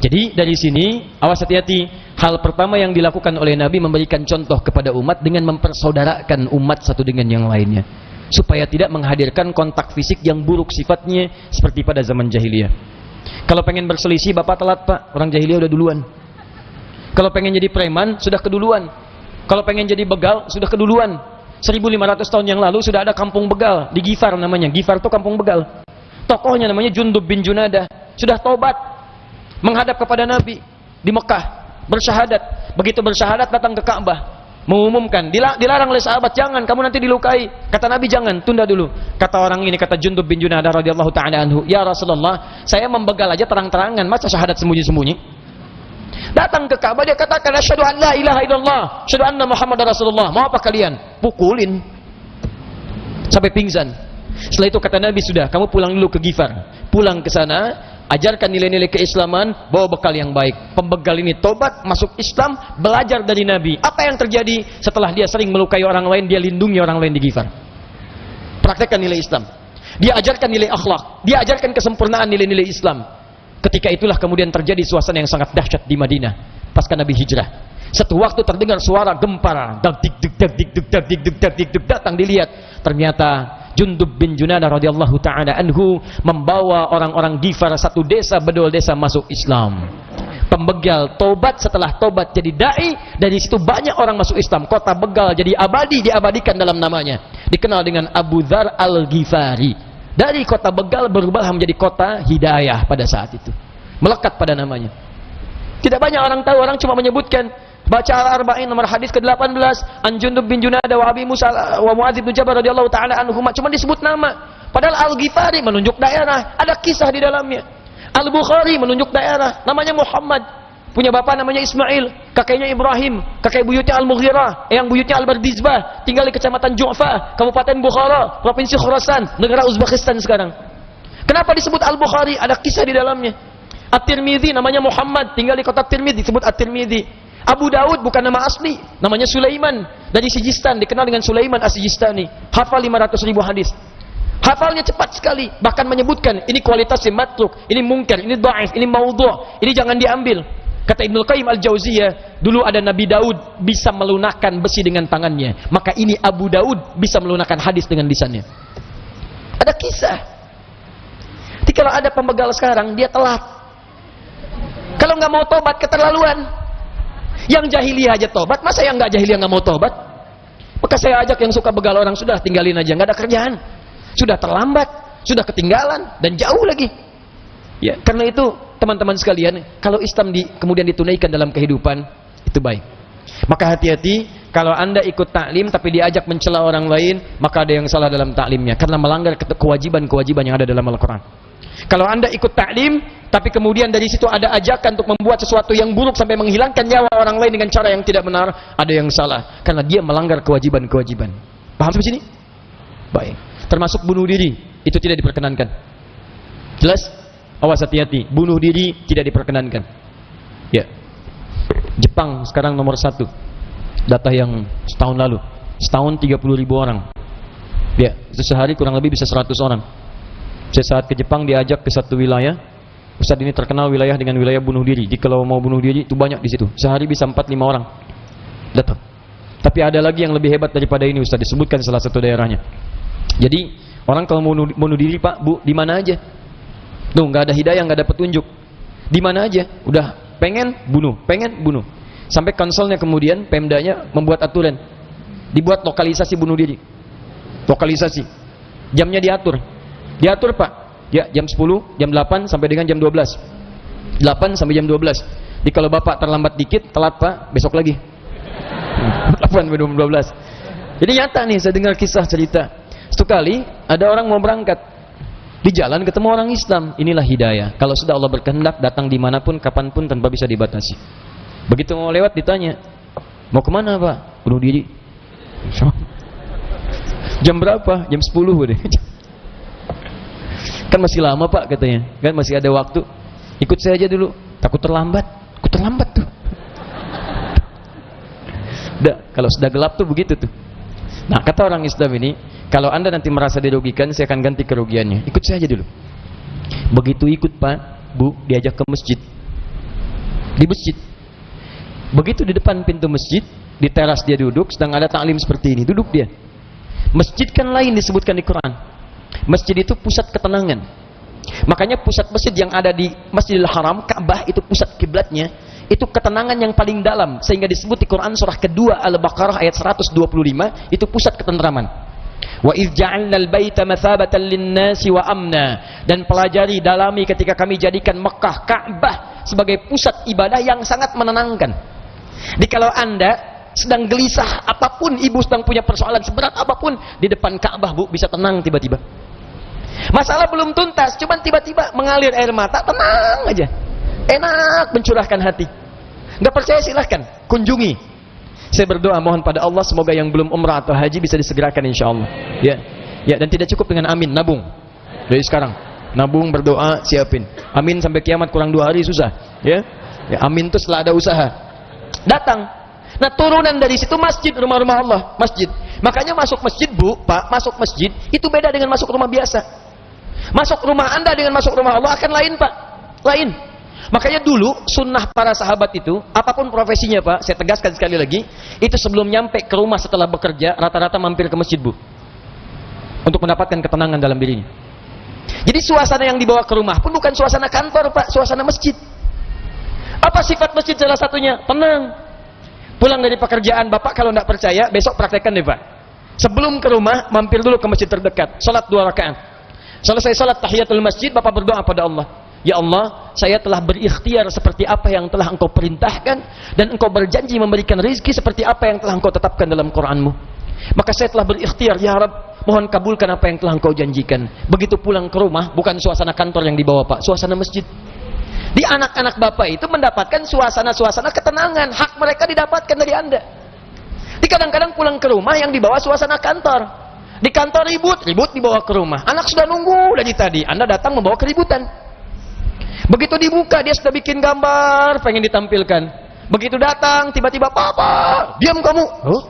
Jadi dari sini, awas hati-hati. Hal pertama yang dilakukan oleh Nabi memberikan contoh kepada umat dengan mempersaudarakan umat satu dengan yang lainnya. supaya tidak menghadirkan kontak fisik yang buruk sifatnya seperti pada zaman jahiliyah. Kalau pengen berselisih bapak telat pak, orang jahiliyah udah duluan. Kalau pengen jadi preman sudah keduluan. Kalau pengen jadi begal sudah keduluan. 1500 tahun yang lalu sudah ada kampung begal di Gifar namanya. Gifar itu kampung begal. Tokohnya namanya Jundub bin Junadah. Sudah tobat, menghadap kepada Nabi di Mekah, bersyahadat. Begitu bersyahadat datang ke Ka'bah, mengumumkan, dilarang oleh sahabat, jangan, kamu nanti dilukai. Kata Nabi, jangan, tunda dulu. Kata orang ini, kata Jundub bin Junadah radhiyallahu ta'ala anhu, ya Rasulullah, saya membegal aja terang-terangan, masa syahadat sembunyi-sembunyi? Datang ke Ka'bah, dia katakan, asyhadu an la ilaha illallah, asyhadu anna Muhammadar Rasulullah. Mau apa kalian? Pukulin sampai pingsan. Setelah itu kata Nabi, sudah, kamu pulang dulu ke Gifar. Pulang ke sana, ajarkan nilai-nilai keislaman, bawa bekal yang baik. Pembegal ini tobat, masuk Islam, belajar dari Nabi. Apa yang terjadi setelah dia sering melukai orang lain, dia lindungi orang lain di Gifar. Praktekkan nilai Islam. Dia ajarkan nilai akhlak, dia ajarkan kesempurnaan nilai-nilai Islam. Ketika itulah kemudian terjadi suasana yang sangat dahsyat di Madinah pasca Nabi hijrah. Satu waktu terdengar suara gempar, datang dilihat, ternyata Jundub bin Junadah radhiyallahu ta'ala anhu membawa orang-orang Gifar, satu desa bedol desa, masuk Islam. Pembegal tobat, setelah tobat jadi dai, dari situ banyak orang masuk Islam. Kota Begal jadi abadi, diabadikan dalam namanya, dikenal dengan Abu Dzar Al-Ghifari. Dari kota Begal berubah menjadi kota Hidayah pada saat itu, melekat pada namanya. Tidak banyak orang tahu, orang cuma menyebutkan. Baca Al-Arba'in nomor hadis ke-18, an Jundub bin Junadah wa Abi Musa wa Muadz bin Jabal radhiyallahu ta'ala anhuma, cuma disebut nama. Padahal Al-Ghifari menunjuk daerah, ada kisah di dalamnya. Al-Bukhari menunjuk daerah, namanya Muhammad, punya bapak namanya Ismail, kakeknya Ibrahim, kakek buyutnya Al-Mughirah, yang buyutnya Al-Bardizbah, tinggal di kecamatan Ju'fa, Kabupaten Bukhara, Provinsi Khurasan, negara Uzbekistan sekarang. Kenapa disebut Al-Bukhari? Ada kisah di dalamnya. At-Tirmidzi namanya Muhammad, tinggal di kota Tirmidzi, disebut At-Tirmidzi. Abu Daud bukan nama asli, namanya Sulaiman, dari Sijistan, dikenal dengan Sulaiman As-Sijistani, hafal 500.000 hadis. Hafalnya cepat sekali, bahkan menyebutkan ini kualitasnya matruk, ini mungkar, ini dhaif, ini maudhu', ini jangan diambil. Kata Ibnu Qayyim Al-Jauziyah, dulu ada Nabi Daud bisa melunakkan besi dengan tangannya, maka ini Abu Daud bisa melunakkan hadis dengan lisannya. Ada kisah. Jadi kalau ada pembegal sekarang, dia telat. Kalau nggak mau tobat, keterlaluan. Yang jahiliyah aja tobat, masa yang nggak jahiliyah nggak mau tobat? Maka saya ajak yang suka begal orang, sudah tinggalin aja, nggak ada kerjaan. Sudah terlambat, sudah ketinggalan, dan jauh lagi. Ya, karena itu teman-teman sekalian, kalau Islam kemudian ditunaikan dalam kehidupan, itu baik. Maka hati-hati, kalau Anda ikut taklim tapi diajak mencela orang lain, maka ada yang salah dalam taklimnya, karena melanggar kewajiban-kewajiban yang ada dalam Al-Quran. Kalau Anda ikut taklim, tapi kemudian dari situ ada ajakan untuk membuat sesuatu yang buruk sampai menghilangkan nyawa orang lain dengan cara yang tidak benar, ada yang salah, karena dia melanggar kewajiban-kewajiban. Paham sampai sini? Baik. Termasuk bunuh diri, itu tidak diperkenankan. Jelas? Awas, hati-hati, bunuh diri tidak diperkenankan. Ya. Jepang sekarang nomor 1. Data yang setahun lalu. Setahun 30.000 orang. Ya, itu sehari kurang lebih bisa 100 orang. Saya saat ke Jepang diajak ke satu wilayah. Ustaz, ini terkenal wilayah dengan wilayah bunuh diri. Jadi kalau mau bunuh diri itu banyak di situ. Sehari bisa 4-5 orang datang. Tapi ada lagi yang lebih hebat daripada ini, Ustaz, disebutkan salah satu daerahnya. Jadi orang kalau mau bunuh diri, Pak, Bu, di mana aja? Tuh, nggak ada hidayah, nggak ada petunjuk. Di mana aja? Udah pengen bunuh. Sampai konselnya kemudian Pemdanya membuat aturan, dibuat lokalisasi bunuh diri. Lokalisasi. Jamnya diatur, Pak. Ya, jam 10, jam 8 sampai dengan jam 12. 8 sampai jam 12. Jadi kalau Bapak terlambat dikit, telat, Pak, besok lagi. 8 sampai 12. Jadi nyata nih, saya dengar kisah cerita. Satu kali ada orang mau berangkat, di jalan ketemu orang Islam. Inilah hidayah. Kalau sudah Allah berkehendak, datang dimanapun, kapanpun, tanpa bisa dibatasi. Begitu mau lewat ditanya, mau kemana, Pak? Bunuh diri. Jam berapa? Jam 10 deh. Kan masih lama, Pak, katanya. Kan masih ada waktu. Ikut saya aja dulu. Takut terlambat. Takut terlambat tuh. Udah, kalau sudah gelap tuh begitu tuh. Nah, kata orang Islam ini, kalau Anda nanti merasa dirugikan, saya akan ganti kerugiannya. Ikut saya aja dulu. Begitu ikut, Pak, Bu, diajak ke masjid. Di masjid. Begitu di depan pintu masjid, di teras dia duduk, sedang ada taklim seperti ini. Duduk dia. Masjid kan lain disebutkan di Quran. Masjid itu pusat ketenangan. Makanya pusat masjid yang ada di Masjidil Haram, Ka'bah itu pusat kiblatnya, itu ketenangan yang paling dalam, sehingga disebut di Quran surah kedua Al-Baqarah ayat 125, itu pusat ketentraman. Wa idz ja'alnal baita mathabatan lin-nasi wa amna, dan pelajari, dalami ketika kami jadikan Mekah, Ka'bah sebagai pusat ibadah yang sangat menenangkan. Jadi kalau Anda sedang gelisah apapun, ibu sedang punya persoalan seberat apapun, di depan Ka'bah Bu bisa tenang tiba-tiba. Masalah belum tuntas, cuman tiba-tiba mengalir air mata, tenang aja, enak mencurahkan hati. Nggak percaya silahkan kunjungi. Saya berdoa mohon pada Allah semoga yang belum umrah atau haji bisa disegerakan insyaallah. Ya, dan tidak cukup dengan amin, nabung dari sekarang, nabung, berdoa, siapin. Amin sampai kiamat kurang 2 hari susah. Ya, amin itu setelah ada usaha. Datang. Nah, turunan dari situ masjid, rumah-rumah Allah, masjid. Makanya masuk masjid Bu, Pak, masuk masjid itu beda dengan masuk rumah biasa. Masuk rumah Anda dengan masuk rumah Allah akan lain Pak, lain. Makanya dulu sunnah para sahabat itu, apapun profesinya Pak, saya tegaskan sekali lagi, itu sebelum nyampe ke rumah setelah bekerja, rata-rata mampir ke masjid Bu, untuk mendapatkan ketenangan dalam dirinya. Jadi suasana yang dibawa ke rumah pun bukan suasana kantor Pak, suasana masjid. Apa sifat masjid salah satunya? Tenang. Pulang dari pekerjaan Bapak kalau tidak percaya, besok praktekkan deh Pak. Sebelum ke rumah, mampir dulu ke masjid terdekat, salat 2 rakaat. Selesai salat tahiyatul masjid, Bapak berdoa pada Allah. Ya Allah, saya telah berikhtiar seperti apa yang telah Engkau perintahkan, dan Engkau berjanji memberikan rezeki seperti apa yang telah Engkau tetapkan dalam Quran-Mu. Maka saya telah berikhtiar, ya Rabb, mohon kabulkan apa yang telah Engkau janjikan. Begitu pulang ke rumah, bukan suasana kantor yang dibawa Pak, suasana masjid. Di anak-anak Bapak itu mendapatkan suasana-suasana ketenangan, hak mereka didapatkan dari Anda. Di kadang-kadang pulang ke rumah yang dibawa suasana kantor. Di kantor ribut dibawa ke rumah. Anak sudah nunggu dari tadi, Anda datang membawa keributan. Begitu dibuka, dia sudah bikin gambar, pengen ditampilkan. Begitu datang, tiba-tiba, Papa, diam kamu. Oh,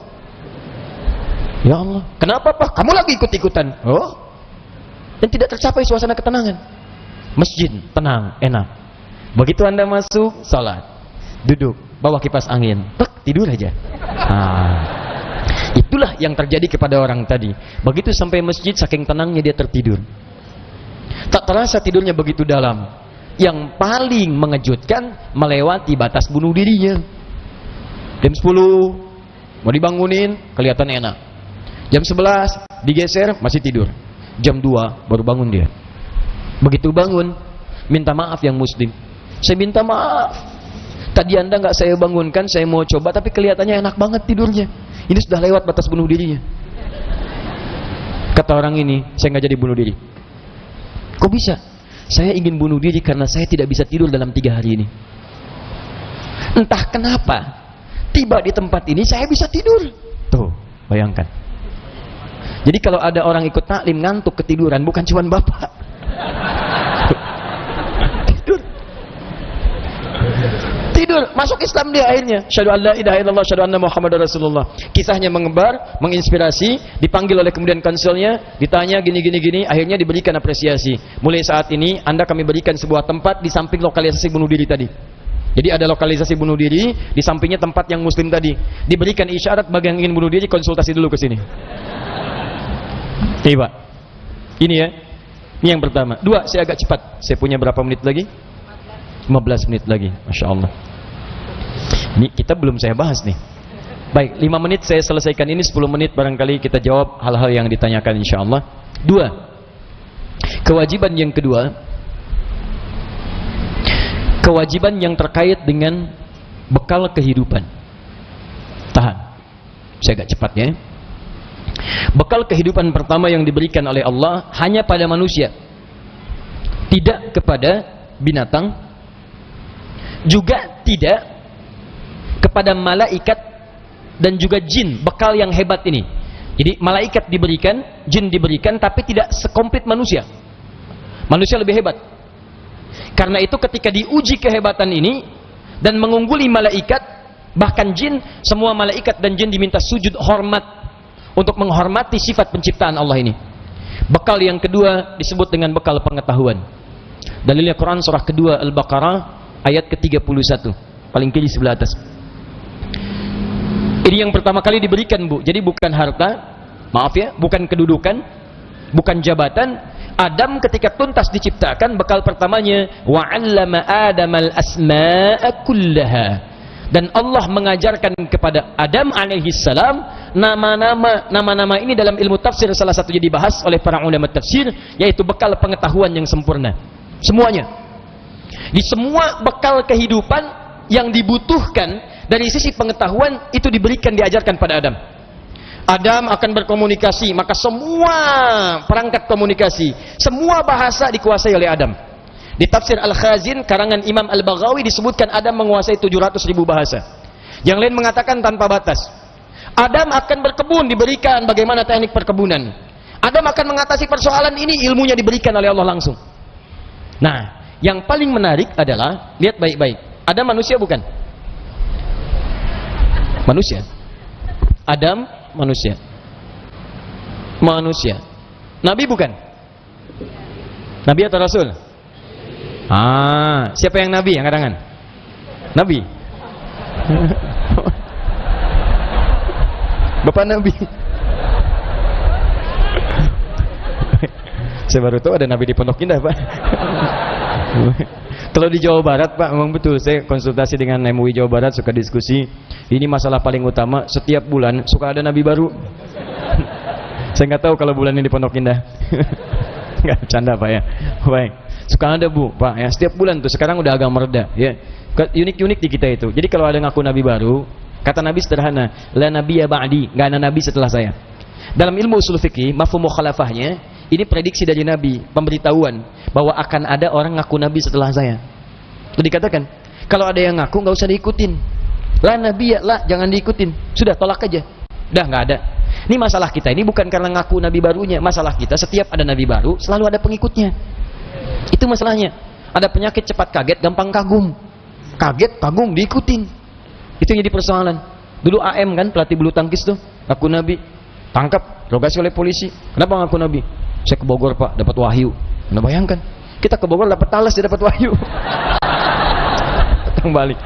ya Allah, kenapa Pak? Kamu lagi ikut-ikutan. Oh, dan tidak tercapai suasana ketenangan. Masjid, tenang, enak. Begitu Anda masuk, salat, duduk, bawa kipas angin, tidur aja. Itulah yang terjadi kepada orang tadi. Begitu sampai masjid, saking tenangnya dia tertidur. Tak terasa tidurnya begitu dalam. Yang paling mengejutkan, melewati batas bunuh dirinya. Jam 10 mau dibangunin, kelihatan enak. Jam 11 digeser, masih tidur. Jam 2 baru bangun dia. Begitu bangun, minta maaf yang muslim. Saya minta maaf, tadi Anda nggak saya bangunkan, saya mau coba, tapi kelihatannya enak banget tidurnya. Ini sudah lewat batas bunuh dirinya. Kata orang ini, saya nggak jadi bunuh diri. Kok bisa? Saya ingin bunuh diri karena saya tidak bisa tidur dalam 3 hari ini. Entah kenapa, tiba di tempat ini saya bisa tidur. Tuh, bayangkan. Jadi kalau ada orang ikut taklim ngantuk ketiduran, bukan cuma Bapak. Tidur, masuk Islam dia akhirnya. Syahadu an la ilaha illallah, syahadu anna Muhammadar Rasulullah. Kisahnya mengembar, menginspirasi, dipanggil oleh kemudian konselnya, ditanya gini, akhirnya diberikan apresiasi. Mulai saat ini, Anda kami berikan sebuah tempat di samping lokalisasi bunuh diri tadi. Jadi ada lokalisasi bunuh diri, di sampingnya tempat yang muslim tadi. Diberikan isyarat bagi yang ingin bunuh diri, konsultasi dulu ke sini. Tiba. Ini ya. Ini yang pertama. 2, saya agak cepat. Saya punya berapa menit lagi? 15 menit lagi, Masya Allah. Ini kita belum saya bahas nih. Baik, 5 menit saya selesaikan ini, 10 menit barangkali kita jawab hal-hal yang ditanyakan insya Allah. 2, kewajiban yang kedua, kewajiban yang terkait dengan bekal kehidupan. Tahan, saya agak cepat ya. Bekal kehidupan pertama yang diberikan oleh Allah hanya pada manusia, tidak kepada binatang, juga tidak kepada malaikat dan juga jin. Bekal yang hebat ini. Jadi malaikat diberikan, jin diberikan, tapi tidak sekomplit manusia. Manusia lebih hebat. Karena itu ketika diuji kehebatan ini dan mengungguli malaikat, bahkan jin, semua malaikat dan jin diminta sujud hormat untuk menghormati sifat penciptaan Allah ini. Bekal yang kedua disebut dengan bekal pengetahuan. Dalilnya Quran surah kedua Al-Baqarah ayat ke-31, paling kiri sebelah atas. Ini yang pertama kali diberikan Bu. Jadi bukan harta, Maaf ya, bukan kedudukan, bukan jabatan. Adam ketika tuntas diciptakan, bekal pertamanya wa 'allama Adamal asma'a kullaha. Dan Allah mengajarkan kepada Adam alaihissalam nama-nama ini dalam ilmu tafsir salah satunya dibahas oleh para ulama tafsir, yaitu bekal pengetahuan yang sempurna. Semuanya. Di semua bekal kehidupan yang dibutuhkan dari sisi pengetahuan itu diberikan, diajarkan pada Adam. Adam akan berkomunikasi, maka semua perangkat komunikasi, semua bahasa dikuasai oleh Adam. Di tafsir Al-Khazin karangan Imam Al-Baghawi disebutkan Adam menguasai 700.000 bahasa. Yang lain mengatakan tanpa batas. Adam akan berkebun, diberikan bagaimana teknik perkebunan. Adam akan mengatasi persoalan ini, ilmunya diberikan oleh Allah langsung. Nah, yang paling menarik adalah, lihat baik-baik, Adam manusia bukan? Manusia. Adam manusia. Manusia. Nabi bukan? Nabi atau Rasul? Siapa yang Nabi yang karangan? Nabi. Bapak Nabi. Saya baru tahu ada Nabi di Pondok Indah, Pak. Kalau di Jawa Barat, Pak, memang betul. Saya konsultasi dengan MUI Jawa Barat, suka diskusi. Ini masalah paling utama. Setiap bulan suka ada Nabi baru. Saya nggak tahu kalau bulan ini di Pondok Indah. Nggak bercanda, Pak ya. Baik. Suka ada, Bu, Pak ya. Setiap bulan tuh. Sekarang udah agak mereda ya. Unik-unik di kita itu. Jadi kalau ada ngaku Nabi baru, kata Nabi sederhana, la nabiyya ba'di, nggak ada Nabi setelah saya. Dalam ilmu usul fikih, mafhum mukhalafahnya, ini prediksi dari Nabi, pemberitahuan bahwa akan ada orang ngaku Nabi setelah saya. Itu dikatakan, kalau ada yang ngaku nggak usah diikutin. La nabiyya, la, jangan diikutin. Sudah, tolak aja. Dah, nggak ada. Ini masalah kita ini bukan karena ngaku Nabi barunya. Masalah kita setiap ada Nabi baru selalu ada pengikutnya. Itu masalahnya. Ada penyakit cepat kaget, gampang kagum. Kaget, kagum, diikutin. Itu yang jadi persoalan. Dulu AM kan, pelatih bulu tangkis tuh, ngaku Nabi, tangkap, rogasi oleh polisi. Kenapa ngaku Nabi? Saya ke Bogor, Pak, dapat wahyu. Anda bayangkan, kita ke Bogor dapat talas, dia dapat wahyu. Datang balik.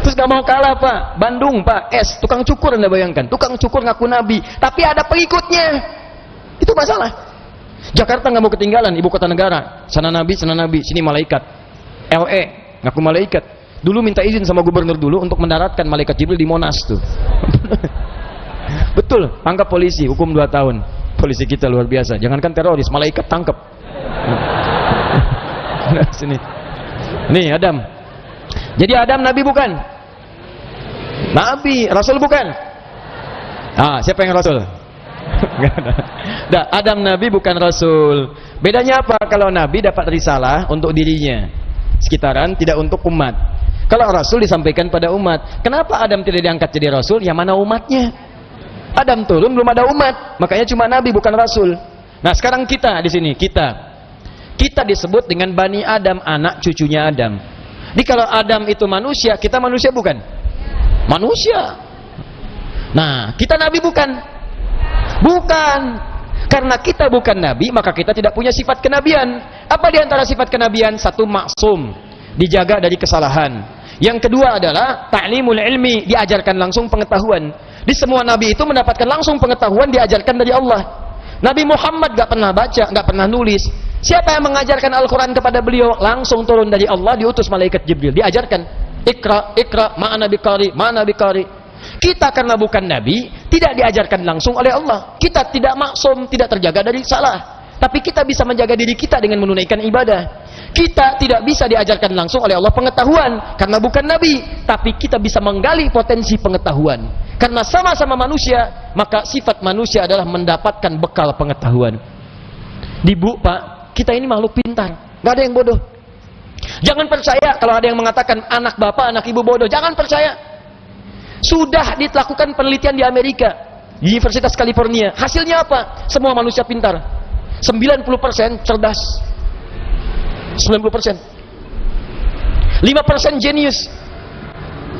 Terus gak mau kalah, Pak. Bandung, Pak, tukang cukur. Anda bayangkan, tukang cukur ngaku Nabi, tapi ada pengikutnya. Itu masalah. Jakarta nggak mau ketinggalan, ibu kota negara. Sana Nabi, sini malaikat. LA ngaku malaikat. Dulu minta izin sama gubernur dulu untuk mendaratkan malaikat Jibril di Monas tuh. Betul, tangkap polisi, hukum 2 tahun. Polisi kita luar biasa. Jangankan teroris, malaikat tangkap. Sini. Nih Adam. Jadi Adam Nabi bukan? Nabi, Rasul bukan? Siapa yang Rasul? Adam Nabi bukan Rasul. Bedanya apa? Kalau Nabi dapat risalah untuk dirinya sekitaran, tidak untuk umat. Kalau Rasul disampaikan pada umat. Kenapa Adam tidak diangkat jadi Rasul? Yang mana umatnya? Adam turun belum ada umat, makanya cuma Nabi bukan Rasul. Nah sekarang kita di sini, kita disebut dengan Bani Adam, anak cucunya Adam. Jadi kalau Adam itu manusia, kita manusia bukan? Manusia. Nah kita Nabi bukan? Bukan. Karena kita bukan Nabi, maka kita tidak punya sifat kenabian. Apa di antara sifat kenabian? Satu, maksum, dijaga dari kesalahan. Yang kedua adalah ta'limul ilmi, diajarkan langsung pengetahuan. Di semua Nabi itu mendapatkan langsung pengetahuan, diajarkan dari Allah. Nabi Muhammad gak pernah baca, gak pernah nulis. Siapa yang mengajarkan Al-Quran kepada beliau? Langsung turun dari Allah, diutus malaikat Jibril, diajarkan. Ikra, ma'ana bikari. Kita karena bukan Nabi, tidak diajarkan langsung oleh Allah. Kita tidak maksum, tidak terjaga dari salah. Tapi kita bisa menjaga diri kita dengan menunaikan ibadah. Kita tidak bisa diajarkan langsung oleh Allah pengetahuan, karena bukan Nabi. Tapi kita bisa menggali potensi pengetahuan. Karena sama-sama manusia, maka sifat manusia adalah mendapatkan bekal pengetahuan. Pak, kita ini makhluk pintar, gak ada yang bodoh. Jangan percaya kalau ada yang mengatakan anak bapak, anak ibu bodoh. Jangan percaya. Sudah dilakukan penelitian di Amerika, di Universitas California. Hasilnya apa? Semua manusia pintar. 90% cerdas. 90%. 5% jenius.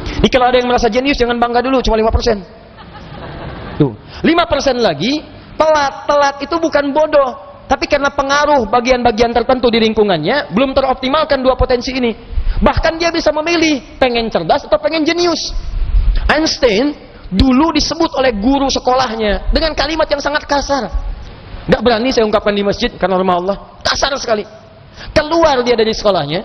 Jadi kalau ada yang merasa jenius, jangan bangga dulu, cuma 5%. Tuh, 5% lagi telat. Telat itu bukan bodoh, tapi karena pengaruh bagian-bagian tertentu di lingkungannya belum teroptimalkan 2 potensi ini. Bahkan dia bisa memilih pengen cerdas atau pengen jenius. Einstein dulu disebut oleh guru sekolahnya dengan kalimat yang sangat kasar. Gak berani saya ungkapkan di masjid karena rumah Allah, kasar sekali. Keluar dia dari sekolahnya,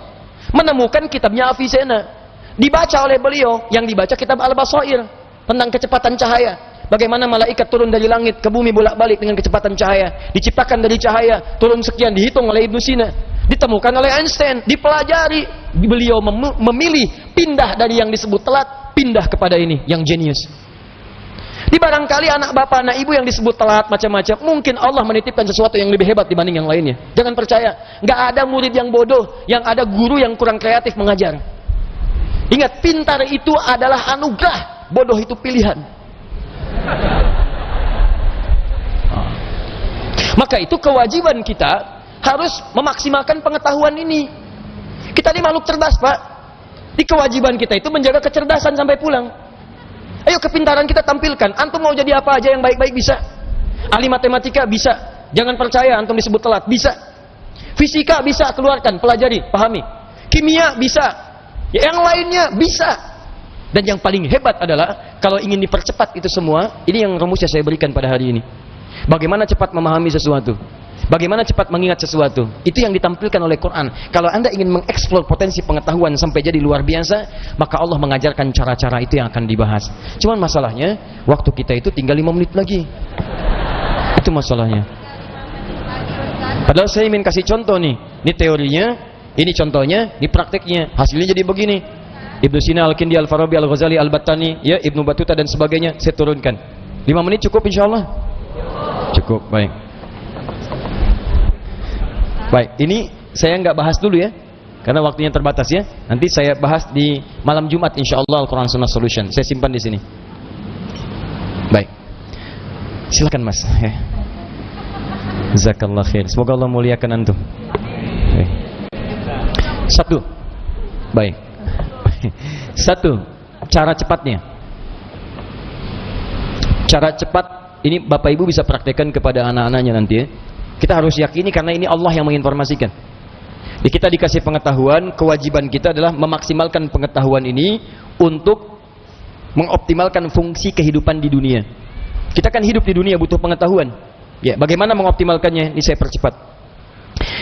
menemukan kitabnya Avicenna, dibaca oleh beliau, yang dibaca kitab Al-Basair tentang kecepatan cahaya. Bagaimana malaikat turun dari langit ke bumi bolak-balik dengan kecepatan cahaya, diciptakan dari cahaya, turun sekian, dihitung oleh Ibnu Sina, ditemukan oleh Einstein, dipelajari. Beliau memilih pindah dari yang disebut telat, pindah kepada ini yang jenius. Di barangkali anak bapak, anak ibu yang disebut telat macam-macam, mungkin Allah menitipkan sesuatu yang lebih hebat dibanding yang lainnya. Jangan percaya, nggak ada murid yang bodoh, yang ada guru yang kurang kreatif mengajar. Ingat, pintar itu adalah anugerah, bodoh itu pilihan. Maka itu kewajiban kita harus memaksimalkan pengetahuan ini. Kita ini makhluk cerdas, Pak. Di kewajiban kita itu menjaga kecerdasan sampai pulang. Ayo kepintaran kita tampilkan. Antum mau jadi apa aja yang baik-baik bisa. Ahli matematika bisa. Jangan percaya antum disebut telat, bisa. Fisika bisa, keluarkan, pelajari, pahami. Kimia bisa. Yang lainnya bisa. Dan yang paling hebat adalah kalau ingin dipercepat itu semua, ini yang rumusnya saya berikan pada hari ini. Bagaimana cepat memahami sesuatu, bagaimana cepat mengingat sesuatu, itu yang ditampilkan oleh Quran. Kalau Anda ingin mengeksplor potensi pengetahuan sampai jadi luar biasa, maka Allah mengajarkan cara-cara itu yang akan dibahas. Cuman masalahnya, waktu kita itu tinggal 5 menit lagi. Itu masalahnya. Padahal saya ingin kasih contoh nih. Ini teorinya, ini contohnya, ini prakteknya. Hasilnya jadi begini. Ibnu Sina, Al-Kindi, Al-Farabi, Al-Ghazali, Al-Battani, ya, Ibnu Battuta dan sebagainya, saya turunkan. 5 menit cukup insyaallah? Cukup, baik. Baik, ini saya nggak bahas dulu ya, karena waktunya terbatas ya. Nanti saya bahas di malam Jumat insyaallah Al-Quran Sunnah Solution. Saya simpan di sini. Baik. Silakan Mas. Ya. Jazakallah khair. Semoga Allah muliakan antum. Baik. 1. Baik. 1. Cara cepatnya. Cara cepat ini Bapak Ibu bisa praktekkan kepada anak-anaknya nanti ya. Kita harus yakini karena ini Allah yang menginformasikan. Jadi kita dikasih pengetahuan, kewajiban kita adalah memaksimalkan pengetahuan ini untuk mengoptimalkan fungsi kehidupan di dunia. Kita kan hidup di dunia butuh pengetahuan. Ya, bagaimana mengoptimalkannya? Ini saya percepat.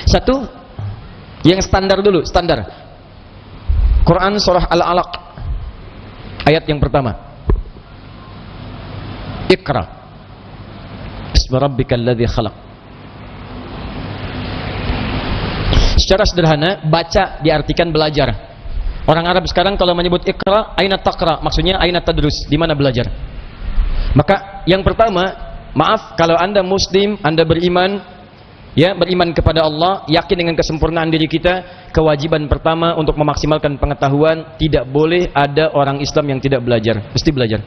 1, yang standar dulu, standar. Quran surah Al-Alaq ayat yang pertama. Iqra Bismi rabbikal ladzi khalaq. Secara sederhana, baca diartikan belajar. Orang Arab sekarang kalau menyebut Iqra, aina taqra, maksudnya aina tadrus, di mana belajar. Maka yang pertama, maaf kalau Anda muslim, Anda beriman, ya, beriman kepada Allah, yakin dengan kesempurnaan diri kita, kewajiban pertama untuk memaksimalkan pengetahuan, tidak boleh ada orang Islam yang tidak belajar, mesti belajar.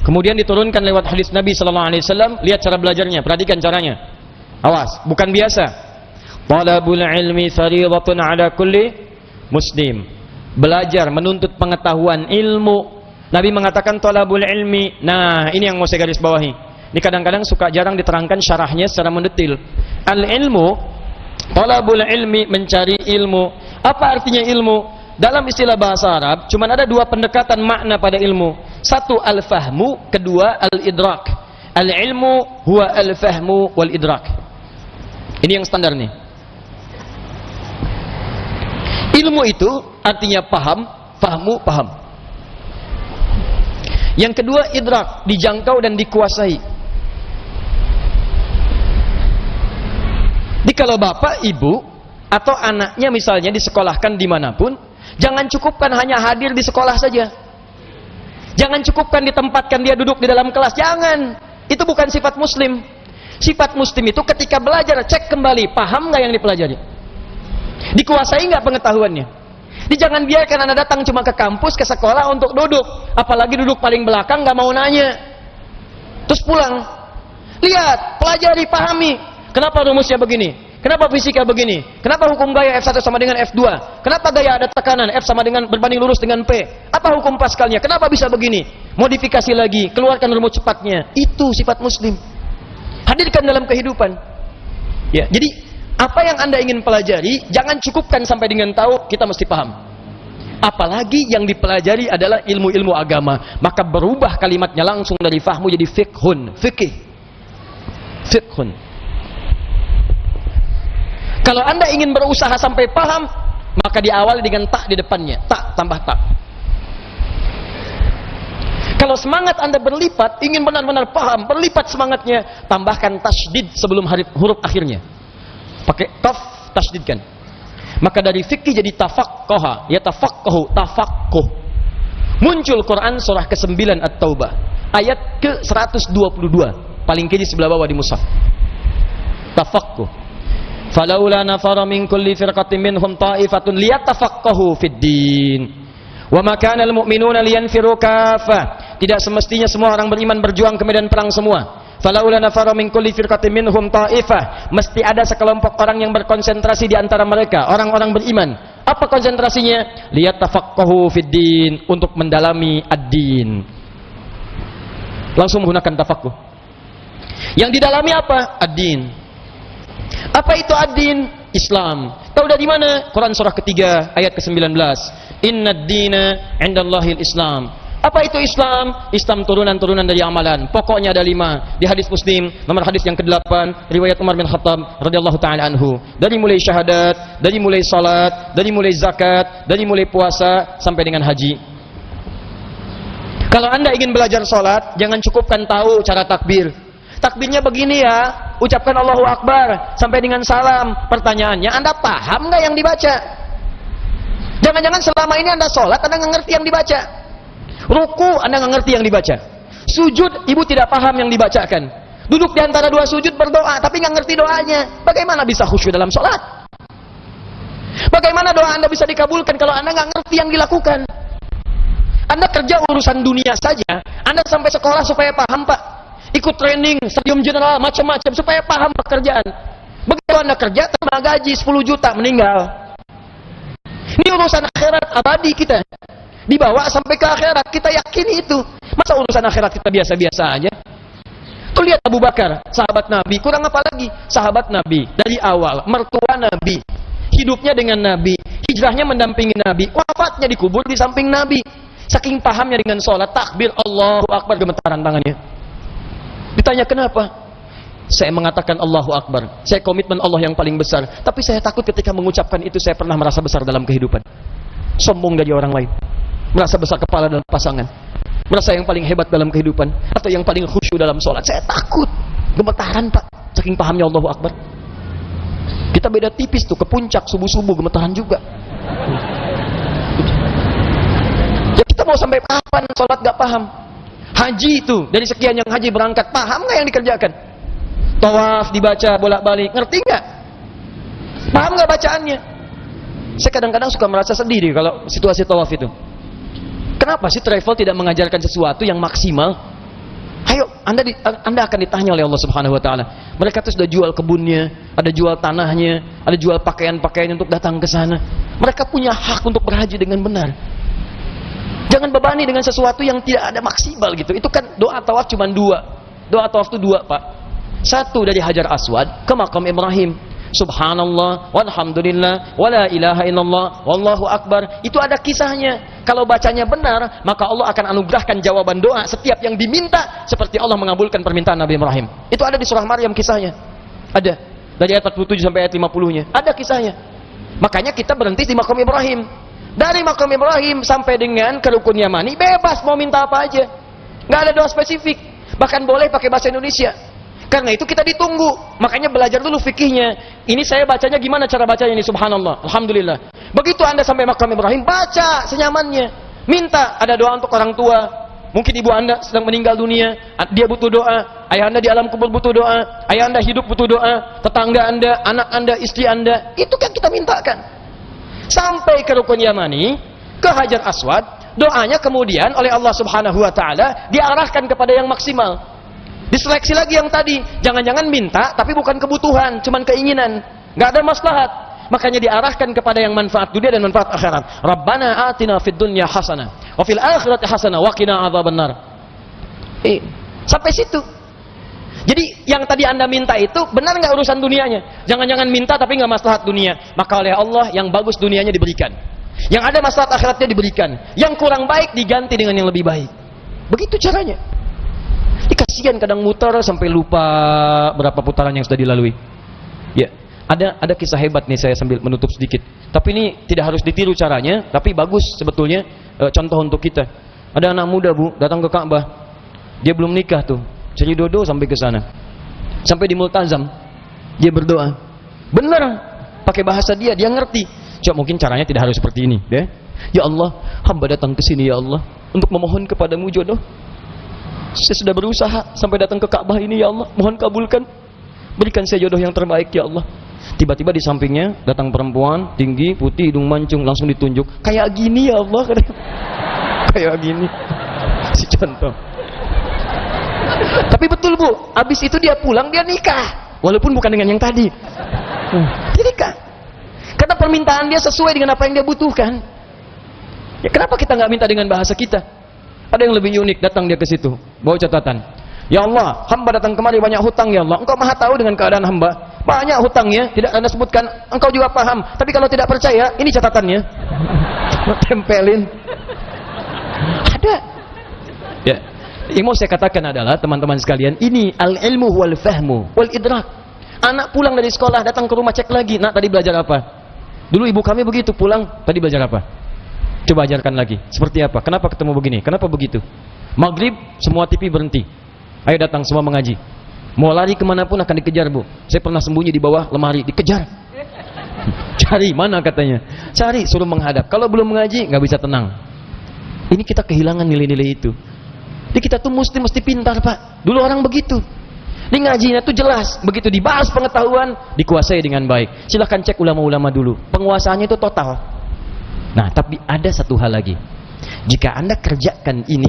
Kemudian diturunkan lewat hadis Nabi sallallahu alaihi wasallam, lihat cara belajarnya, perhatikan caranya. Awas, bukan biasa. Talabul ilmi fardhatun ala kulli muslim. Belajar, menuntut pengetahuan, ilmu. Nabi mengatakan talabul ilmi. Nah, ini yang mau saya garis bawahi. Ini kadang-kadang suka jarang diterangkan syarahnya secara mendetil. Al-ilmu, talabul ilmi, mencari ilmu. Apa artinya ilmu? Dalam istilah bahasa Arab, cuma ada 2 pendekatan makna pada ilmu. 1 al-fahmu, kedua al-idrak. Al-ilmu huwa al-fahmu wal-idrak. Ini yang standar nih. Ilmu itu artinya paham, fahmu, paham. Yang kedua idrak, dijangkau dan dikuasai. Jadi kalau bapak, ibu, atau anaknya misalnya disekolahkan dimanapun, jangan cukupkan hanya hadir di sekolah saja. Jangan cukupkan ditempatkan dia duduk di dalam kelas. Jangan. Itu bukan sifat muslim. Sifat muslim itu ketika belajar, cek kembali, paham nggak yang dipelajari? Dikuasai nggak pengetahuannya? Jadi jangan biarkan Anda datang cuma ke kampus, ke sekolah untuk duduk. Apalagi duduk paling belakang, nggak mau nanya. Terus pulang. Lihat, pelajari, pahami. Kenapa rumusnya begini? Kenapa fisika begini? Kenapa hukum gaya F1 sama dengan F2? Kenapa gaya ada tekanan F sama dengan berbanding lurus dengan P? Apa hukum Pascalnya? Kenapa bisa begini? Modifikasi lagi, keluarkan rumus cepatnya. Itu sifat muslim. Hadirkan dalam kehidupan. Ya, jadi apa yang Anda ingin pelajari, jangan cukupkan sampai dengan tahu, kita mesti paham. Apalagi yang dipelajari adalah ilmu-ilmu agama, maka berubah kalimatnya langsung dari fahmu jadi fiqhun, fikih. Fiqhun. Kalau Anda ingin berusaha sampai paham, maka diawali dengan tak di depannya, tak tambah tak. Kalau semangat Anda berlipat, ingin benar-benar paham, berlipat semangatnya, tambahkan tasydid sebelum huruf akhirnya. Pakai kaf, tasydidkan. Maka dari fikih jadi tafaqqaha, ya tafaqqahu, tafaqquh. Muncul Quran surah ke-9 At-Taubah, ayat ke-122, paling kiri sebelah bawah di mushaf. Tafaqquh. Falaula nafara min kulli firqatin minhum ta'ifatun liyatafaqqahu fid din. Wa ma kana al-mu'minuna liyanfiru kaffah. Tidak semestinya semua orang beriman berjuang ke medan perang semua. Falaula nafara min kulli firqatin minhum ta'ifah. Mesti ada sekelompok orang yang berkonsentrasi di antara mereka, orang-orang beriman. Apa konsentrasinya? Liyatafaqqahu fid din, untuk mendalami ad-din. Langsung menggunakan tafaqquh. Yang didalami apa? Ad-din. Apa itu ad-din? Islam. Tahu dari mana? Quran surah ketiga ayat ke-19. Innad dina 'indallahil Islam. Apa itu Islam? Islam turunan-turunan dari amalan. Pokoknya ada 5. Di hadis Muslim, nomor hadis yang ke-8, riwayat Umar bin Khattab radhiyallahu taala anhu. Dari mulai syahadat, dari mulai salat, dari mulai zakat, dari mulai puasa sampai dengan haji. Kalau Anda ingin belajar salat, jangan cukupkan tahu cara takbir. Takbirnya begini ya, ucapkan Allahu Akbar sampai dengan salam. Pertanyaannya, Anda paham nggak yang dibaca? Jangan-jangan selama ini Anda sholat, Anda nggak ngerti yang dibaca. Ruku, Anda nggak ngerti yang dibaca. Sujud, ibu tidak paham yang dibacakan. Duduk di antara dua sujud berdoa, tapi nggak ngerti doanya. Bagaimana bisa khusyuk dalam sholat? Bagaimana doa Anda bisa dikabulkan kalau Anda nggak ngerti yang dilakukan? Anda kerja urusan dunia saja, Anda sampai sekolah supaya paham, Pak. Ikut training, stadium general, macam-macam supaya paham pekerjaan. Begitu Anda kerja, terima gaji 10 juta, meninggal. Ini urusan akhirat abadi kita. Dibawa sampai ke akhirat, kita yakini itu. Masa urusan akhirat kita biasa-biasa aja? Tuh lihat Abu Bakar, sahabat Nabi, kurang apa lagi? Sahabat Nabi, dari awal, mertua Nabi, hidupnya dengan Nabi, hijrahnya mendampingi Nabi, wafatnya dikubur di samping Nabi. Saking pahamnya dengan sholat, takbir, Allahu Akbar, gemetaran tangannya. Ditanya kenapa? Saya mengatakan Allahu Akbar. Saya komitmen Allah yang paling besar. Tapi saya takut ketika mengucapkan itu saya pernah merasa besar dalam kehidupan. Sombong dari orang lain. Merasa besar kepala dalam pasangan. Merasa yang paling hebat dalam kehidupan. Atau yang paling khusyuk dalam sholat. Saya takut. Gemetaran, Pak. Saking pahamnya Allahu Akbar. Kita beda tipis tuh. Ke puncak subuh-subuh gemetaran juga. Ya kita mau sampai kapan sholat gak paham? Haji itu, dari sekian yang haji berangkat, paham nggak yang dikerjakan? Tawaf dibaca bolak-balik, ngerti nggak? Paham nggak bacaannya? Saya kadang-kadang suka merasa sedih deh kalau situasi tawaf itu. Kenapa sih travel tidak mengajarkan sesuatu yang maksimal? Ayo, Anda akan ditanya oleh Allah Subhanahu Wa Taala. Mereka tuh sudah jual kebunnya, ada jual tanahnya, ada jual pakaian-pakaian untuk datang ke sana. Mereka punya hak untuk berhaji dengan benar. Jangan bebani dengan sesuatu yang tidak ada maksimal gitu. Itu kan doa tawaf cuma 2. Doa tawaf itu 2, Pak. 1 dari Hajar Aswad ke makam Ibrahim. Subhanallah, walhamdulillah, wala ilaha illallah, wallahu akbar. Itu ada kisahnya. Kalau bacanya benar, maka Allah akan anugerahkan jawaban doa setiap yang diminta, seperti Allah mengabulkan permintaan Nabi Ibrahim. Itu ada di surah Maryam kisahnya. Ada. Dari ayat 47 sampai ayat 50-nya. Ada kisahnya. Makanya kita berhenti di makam Ibrahim. Dari makam Ibrahim sampai dengan ke Rukun Yamani, bebas mau minta apa aja. Nggak ada doa spesifik. Bahkan boleh pakai bahasa Indonesia. Karena itu kita ditunggu. Makanya belajar dulu fikihnya. Ini saya bacanya gimana cara bacanya ini? Subhanallah, alhamdulillah. Begitu Anda sampai makam Ibrahim, baca senyamannya. Minta, ada doa untuk orang tua. Mungkin ibu Anda sedang meninggal dunia, dia butuh doa. Ayah Anda di alam kubur butuh doa. Ayah Anda hidup butuh doa. Tetangga Anda, anak Anda, istri Anda. Itu kan kita mintakan. Sampai ke Rukun Yamani, ke Hajar Aswad, doanya kemudian oleh Allah Subhanahu Wa Taala diarahkan kepada yang maksimal. Diseleksi lagi yang tadi, jangan-jangan minta tapi bukan kebutuhan, cuman keinginan, nggak ada maslahat. Makanya diarahkan kepada yang manfaat dunia dan manfaat akhirat. Rabbana atina fid dunya hasanah wa fil akhirati hasanah wa qina adzabannar. Sampai situ. Jadi yang tadi Anda minta itu benar nggak urusan dunianya? Jangan-jangan minta tapi nggak maslahat dunia. Maka oleh Allah yang bagus dunianya diberikan. Yang ada maslahat akhiratnya diberikan. Yang kurang baik diganti dengan yang lebih baik. Begitu caranya. Kasihan kadang muter sampai lupa berapa putaran yang sudah dilalui. Ya, ada kisah hebat nih, saya sambil menutup sedikit. Tapi ini tidak harus ditiru caranya, tapi bagus sebetulnya contoh untuk kita. Ada anak muda, Bu, datang ke Ka'bah. Dia belum nikah tuh. Cari dodo sampai ke sana. Sampai di Multazam, dia berdoa. Benar, pakai bahasa dia ngerti. Coba mungkin caranya tidak harus seperti ini, ya. Ya Allah, hamba datang ke sini ya Allah untuk memohon kepadamu jodoh. Saya sudah berusaha sampai datang ke Ka'bah ini ya Allah, mohon kabulkan. Berikan saya jodoh yang terbaik ya Allah. Tiba-tiba di sampingnya datang perempuan tinggi, putih, hidung mancung, langsung ditunjuk. Kayak gini ya Allah. Kayak gini. Si contoh. Tapi betul Bu, habis itu dia pulang, dia nikah. Walaupun bukan dengan yang tadi. Dia nikah. Karena permintaan dia sesuai dengan apa yang dia butuhkan. Ya kenapa kita nggak minta dengan bahasa kita? Ada yang lebih unik, datang dia ke situ, bawa catatan. Ya Allah, hamba datang kemari banyak hutang ya Allah. Engkau maha tahu dengan keadaan hamba. Banyak hutangnya, tidak Anda sebutkan. Engkau juga paham. Tapi kalau tidak percaya, ini catatannya. Tempelin. Ada. Ya. Yang mau saya katakan adalah teman-teman sekalian, ini al-ilmu wal fahmu wal idrak. Anak pulang dari sekolah, datang ke rumah, cek lagi. Nak, tadi belajar apa? Dulu ibu kami begitu, pulang, tadi belajar apa? Coba ajarkan lagi. Seperti apa? Kenapa ketemu begini? Kenapa begitu? Maghrib, semua TV berhenti. Ayo datang semua mengaji. Mau lari kemanapun akan dikejar, Bu. Saya pernah sembunyi di bawah lemari, dikejar. Cari, mana katanya? Cari, suruh menghadap. Kalau belum mengaji, nggak bisa tenang. Ini kita kehilangan nilai-nilai itu. Jadi kita tuh mesti pintar, Pak. Dulu orang begitu. Di ngajinya tuh jelas. Begitu dibahas pengetahuan, dikuasai dengan baik. Silahkan cek ulama-ulama dulu. Penguasaannya itu total. Nah, tapi ada satu hal lagi. Jika Anda kerjakan ini,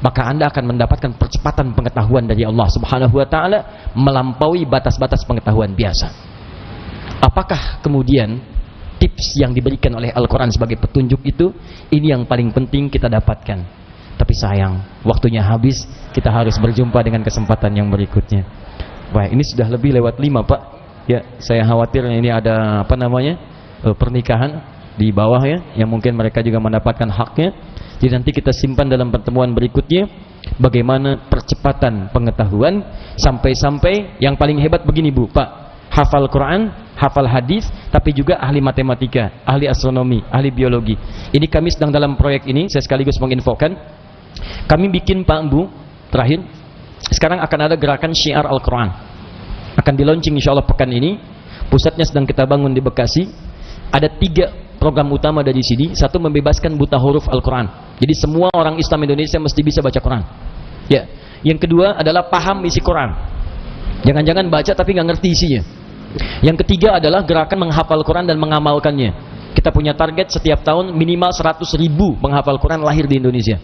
maka Anda akan mendapatkan percepatan pengetahuan dari Allah Subhanahu wa taala melampaui batas-batas pengetahuan biasa. Apakah kemudian tips yang diberikan oleh Al-Qur'an sebagai petunjuk itu ini yang paling penting kita dapatkan? Tapi sayang, waktunya habis, kita harus berjumpa dengan kesempatan yang berikutnya. Wah, ini sudah lebih lewat 5, Pak. Ya, saya khawatir ini ada pernikahan di bawah ya, yang mungkin mereka juga mendapatkan haknya. Jadi nanti kita simpan dalam pertemuan berikutnya bagaimana percepatan pengetahuan sampai-sampai yang paling hebat begini, Bu, Pak, hafal Quran, hafal hadis, tapi juga ahli matematika, ahli astronomi, ahli biologi. Ini kami sedang dalam proyek ini, saya sekaligus menginfokan. Kami bikin, Pak, Bu, terakhir sekarang akan ada gerakan syiar Al-Quran, akan di launching insyaallah pekan ini. Pusatnya sedang kita bangun di Bekasi. Ada 3 program utama dari sini. Satu, membebaskan buta huruf Al-Quran. Jadi semua orang Islam Indonesia mesti bisa baca Quran. Ya. Yang kedua adalah paham isi Quran. Jangan-jangan baca tapi nggak ngerti isinya. Yang ketiga adalah gerakan menghafal Quran dan mengamalkannya. Kita punya target setiap tahun minimal 100.000 menghafal Quran lahir di Indonesia.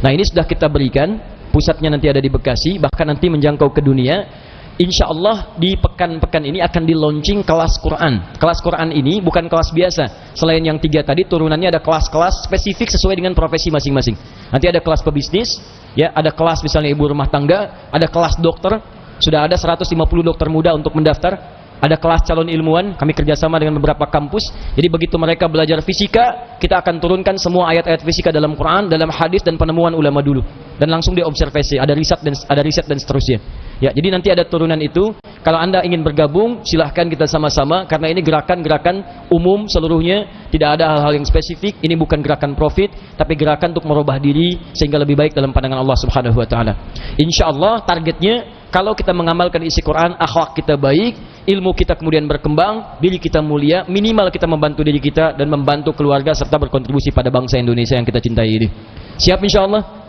Nah, ini sudah kita berikan. Pusatnya nanti ada di Bekasi, bahkan nanti menjangkau ke dunia. Insya Allah di pekan-pekan ini akan di launching kelas Quran. Kelas Quran ini bukan kelas biasa. Selain yang 3 tadi, turunannya ada kelas-kelas spesifik sesuai dengan profesi masing-masing. Nanti ada kelas pebisnis, ya, ada kelas misalnya ibu rumah tangga, ada kelas dokter. Sudah ada 150 dokter muda untuk mendaftar. Ada kelas calon ilmuwan, kami kerjasama dengan beberapa kampus. Jadi begitu mereka belajar fisika, kita akan turunkan semua ayat-ayat fisika dalam Quran, dalam hadis dan penemuan ulama dulu. Dan langsung diobservasi, ada riset dan seterusnya. Ya, jadi nanti ada turunan itu. Kalau Anda ingin bergabung, silahkan kita sama-sama. Karena ini gerakan-gerakan umum seluruhnya, tidak ada hal-hal yang spesifik. Ini bukan gerakan profit, tapi gerakan untuk merubah diri sehingga lebih baik dalam pandangan Allah Subhanahu Wa Taala. Insya Allah targetnya, kalau kita mengamalkan isi Quran, akhlak kita baik, ilmu kita kemudian berkembang, diri kita mulia, minimal kita membantu diri kita dan membantu keluarga serta berkontribusi pada bangsa Indonesia yang kita cintai ini. Siap insya Allah?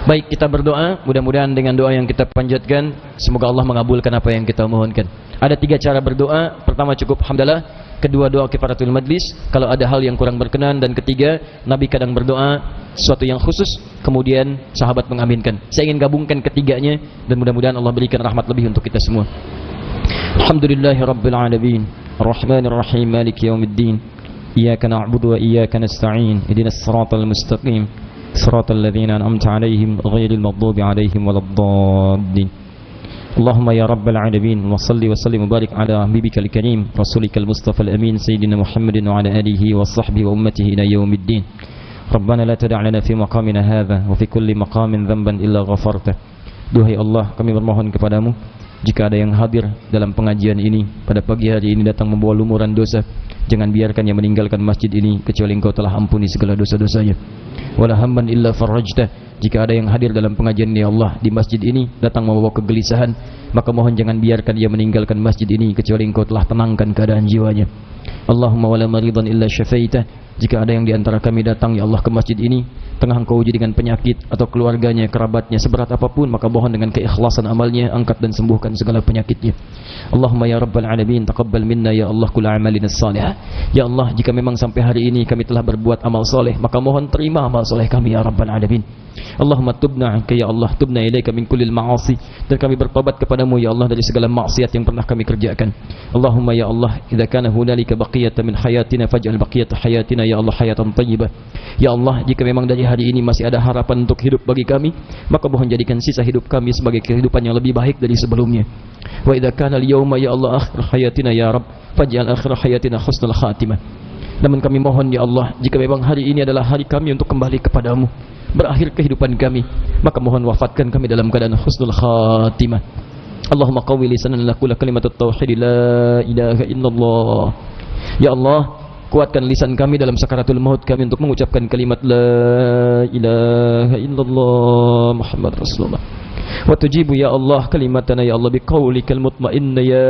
Baik, kita berdoa. Mudah-mudahan dengan doa yang kita panjatkan, semoga Allah mengabulkan apa yang kita mohonkan. Ada 3 cara berdoa. Pertama, cukup hamdalah. Kedua, doa kifaratul majlis kalau ada hal yang kurang berkenan. Dan ketiga, Nabi kadang berdoa sesuatu yang khusus, kemudian sahabat mengaminkan. Saya ingin gabungkan ketiganya dan mudah-mudahan Allah berikan rahmat lebih untuk kita semua. Alhamdulillahirabbil alamin, arrahmanir rahim, maliki yaumiddin, iyyaka na'budu wa iyyaka nasta'in, ihdinas siratal mustaqim, siratal ladzina an'amta 'alaihim ghairil maghdubi 'alaihim waladdallin.
Allahumma ya rabbal alamin wa salli wa sallim wa barik ala habibikal karim rasulika al-mustafa al-amin sayyidina Muhammadin wa ala alihi wa sahbihi wa ummatihi ila yaumiddin. Rabbana la tada' lana fi maqamina hadha wa fi kulli maqamin dhanban illa ghafartah. Duhai Allah, kami bermohon kepadamu, jika ada yang hadir dalam pengajian ini pada pagi hari ini datang membawa lumuran dosa, jangan biarkan yang meninggalkan masjid ini kecuali Engkau telah ampuni segala dosa-dosanya. Wala hamman illa farajtah. Jika ada yang hadir dalam pengajian ini Allah di masjid ini datang membawa kegelisahan, maka mohon jangan biarkan dia meninggalkan masjid ini kecuali Engkau telah tenangkan keadaan jiwanya. Allahumma wala maridan illa syafaitah. Jika ada yang di antara kami datang ya Allah ke masjid ini tengah Engkau uji dengan penyakit atau keluarganya, kerabatnya, seberat apapun, maka mohon dengan keikhlasan amalnya angkat dan sembuhkan segala penyakitnya. Allahumma ya rabbal alamin taqabbal minna ya Allah kull amalina salihah. Ya Allah, jika memang sampai hari ini kami telah berbuat amal soleh, maka mohon terima amal soleh kami ya rabbal alamin. Allahumma tubna anka ya Allah, tubna ilaika min kullil ma'asi, dan kami bertobat kepadamu ya Allah dari segala maksiat yang pernah kami kerjakan. Allahumma ya Allah, idza kana hunalika baqiyatan min hayatina faj'al baqiyata hayatina ya Allah hayatan thayyibah. Ya Allah, jika memang dari hari ini masih ada harapan untuk hidup bagi kami, maka mohon jadikan sisa hidup kami sebagai kehidupan yang lebih baik dari sebelumnya. Wa idza kana al-yawma ya Allah akhir hayatina ya Rabb, faj'al akhir hayatina husnul khatimah. Namun kami mohon ya Allah, jika memang hari ini adalah hari kami untuk kembali kepadamu, berakhir kehidupan kami, maka mohon wafatkan kami dalam keadaan husnul khatimah. Allahumma qawwi lisanan laqula kalimatut tauhid la ilaha illallah. Ya Allah, kuatkan lisan kami dalam sakaratul maut kami untuk mengucapkan kalimat la ilaha illallah Muhammad Rasulullah. Wa tujibu ya Allah kalimatana ya Allah biqaulikal mutmainnah ya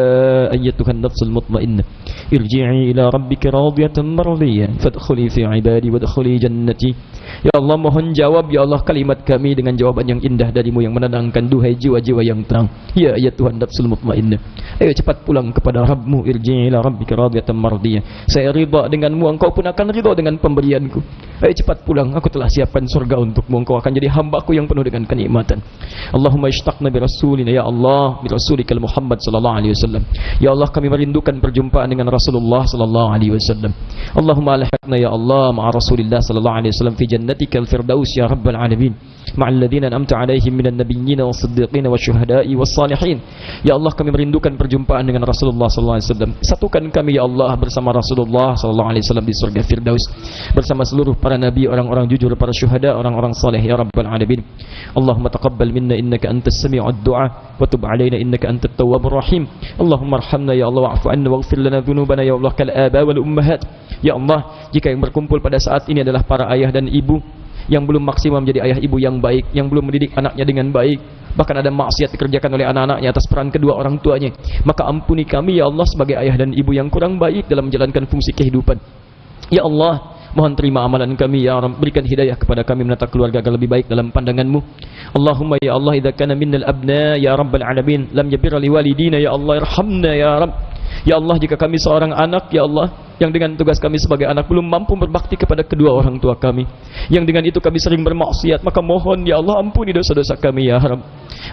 ayyatuhan nafsul mutmainnah irji'i ila rabbika radiyatan mardiyah fadkhuli fi ibadi wadkhuli jannati. Ya Allah, mohon jawab ya Allah kalimat kami dengan jawaban yang indah darimu yang menenangkan duhai jiwa-jiwa yang tenang. Ya ayyatuhan nafsul mutmainnah, ayo cepat pulang kepada Rabbmu. Irji'i ila rabbika radiyatan mardiyah, saya ridha denganmu, engkau pun akan ridha dengan pemberianku. Ayo cepat pulang, aku telah siapkan surga untukmu, engkau akan jadi hambaku yang penuh dengan kenikmatan. Allahumma ishtaqna bi rasulina ya Allah bi rasulikal Muhammad sallallahu alaihi wasallam. Ya Allah, kami merindukan perjumpaan dengan Rasulullah sallallahu alaihi wasallam. Allahumma alhaqna ya Allah ma'a Rasulillah sallallahu alaihi wasallam fi jannatikal firdaus ya rabbal alamin ma'al ladzina an'amta alaihim minan nabiyyin was-siddiqin wasyuhada'i was-salihin. Ya Allah, kami merindukan perjumpaan dengan Rasulullah sallallahu alaihi wasallam. Satukan kami ya Allah bersama Rasulullah sallallahu alaihi wasallam di surga firdaus bersama seluruh para nabi, orang-orang jujur, para syuhada, orang-orang saleh ya rabbal alamin. Allahumma taqabbal minna innaka antas sami'ud du'a wa tub 'alaina innaka antat tawwabur rahim. Allahumma arhamna ya Allah wa'fu 'anna waghfir lana dhunubana ya Allah kal aba wal ummahat. Ya Allah, jika yang berkumpul pada saat ini adalah para ayah dan ibu yang belum maksimal menjadi ayah ibu yang baik, yang belum mendidik anaknya dengan baik, bahkan ada maksiat dikerjakan oleh anak-anaknya atas peran kedua orang tuanya, maka ampuni kami ya Allah sebagai ayah dan ibu yang kurang baik dalam menjalankan fungsi kehidupan. Ya Allah, mohon terima amalan kami ya Rabb, berikan hidayah kepada kami menata keluarga agar lebih baik dalam pandangan-Mu. Allahumma ya Allah, idza kana minnal abna ya rabbal alamin lam yabirra liwalidina ya Allah irhamna ya Rabb. Ya Allah, jika kami seorang anak ya Allah yang dengan tugas kami sebagai anak belum mampu berbakti kepada kedua orang tua kami, yang dengan itu kami sering bermaksiat, maka mohon ya Allah ampuni dosa-dosa kami ya Rabb.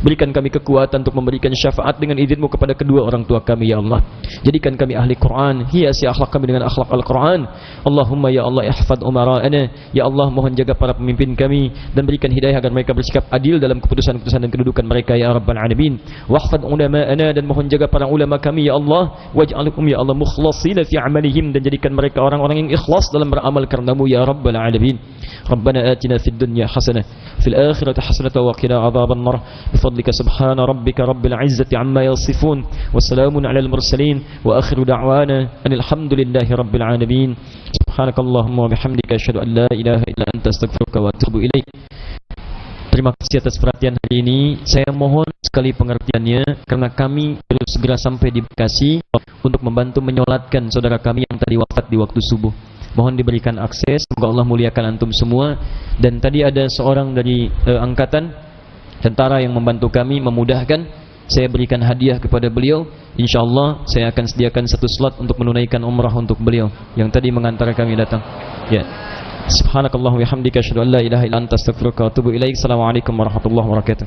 Berikan kami kekuatan untuk memberikan syafaat dengan izin-Mu kepada kedua orang tua kami ya Allah. Jadikan kami ahli Quran, hiasi akhlak kami dengan akhlak Al-Quran. Allahumma ya Allah ihfad umara'ana. Ya Allah, mohon jaga para pemimpin kami dan berikan hidayah agar mereka bersikap adil dalam keputusan-keputusan dan kedudukan mereka ya Rabbal alamin. Wahfad ulama'ana, dan mohon jaga para ulama kami ya Allah. Waj'alhum ya Allah mukhlashina fi amalihim, dan jadikan mereka orang-orang yang ikhlas dalam beramal karenamu ya Rabbal alamin. Rabbana atina fid dunya hasanah fil akhirati hasanah wa qina adzaban nar. Bifadlika subhana rabbika rabbil izzati amma yasifun wa salamun alal mursalin wa akhiru da'wana anil hamdulillahi rabbil alamin. Subhanakallahumma wa bihamdika asyhadu an la ilaha illa anta astaghfiruka wa atubu ilaik. Terima kasih atas perhatian hari ini. Saya mohon sekali pengertiannya karena kami harus segera sampai di Bekasi untuk membantu menyolatkan saudara kami yang tadi wafat di waktu subuh. Mohon diberikan akses, semoga Allah muliakan antum semua. Dan tadi ada seorang dari angkatan tentara yang membantu kami memudahkan, saya berikan hadiah kepada beliau. InsyaAllah saya akan sediakan satu slot untuk menunaikan umrah untuk beliau yang tadi mengantar kami datang. Ya. Subhanakallah wa bihamdika asyhadu an la ilaha illa anta astaghfiruka wa atubu ilaik. Assalamualaikum warahmatullahi wabarakatuh.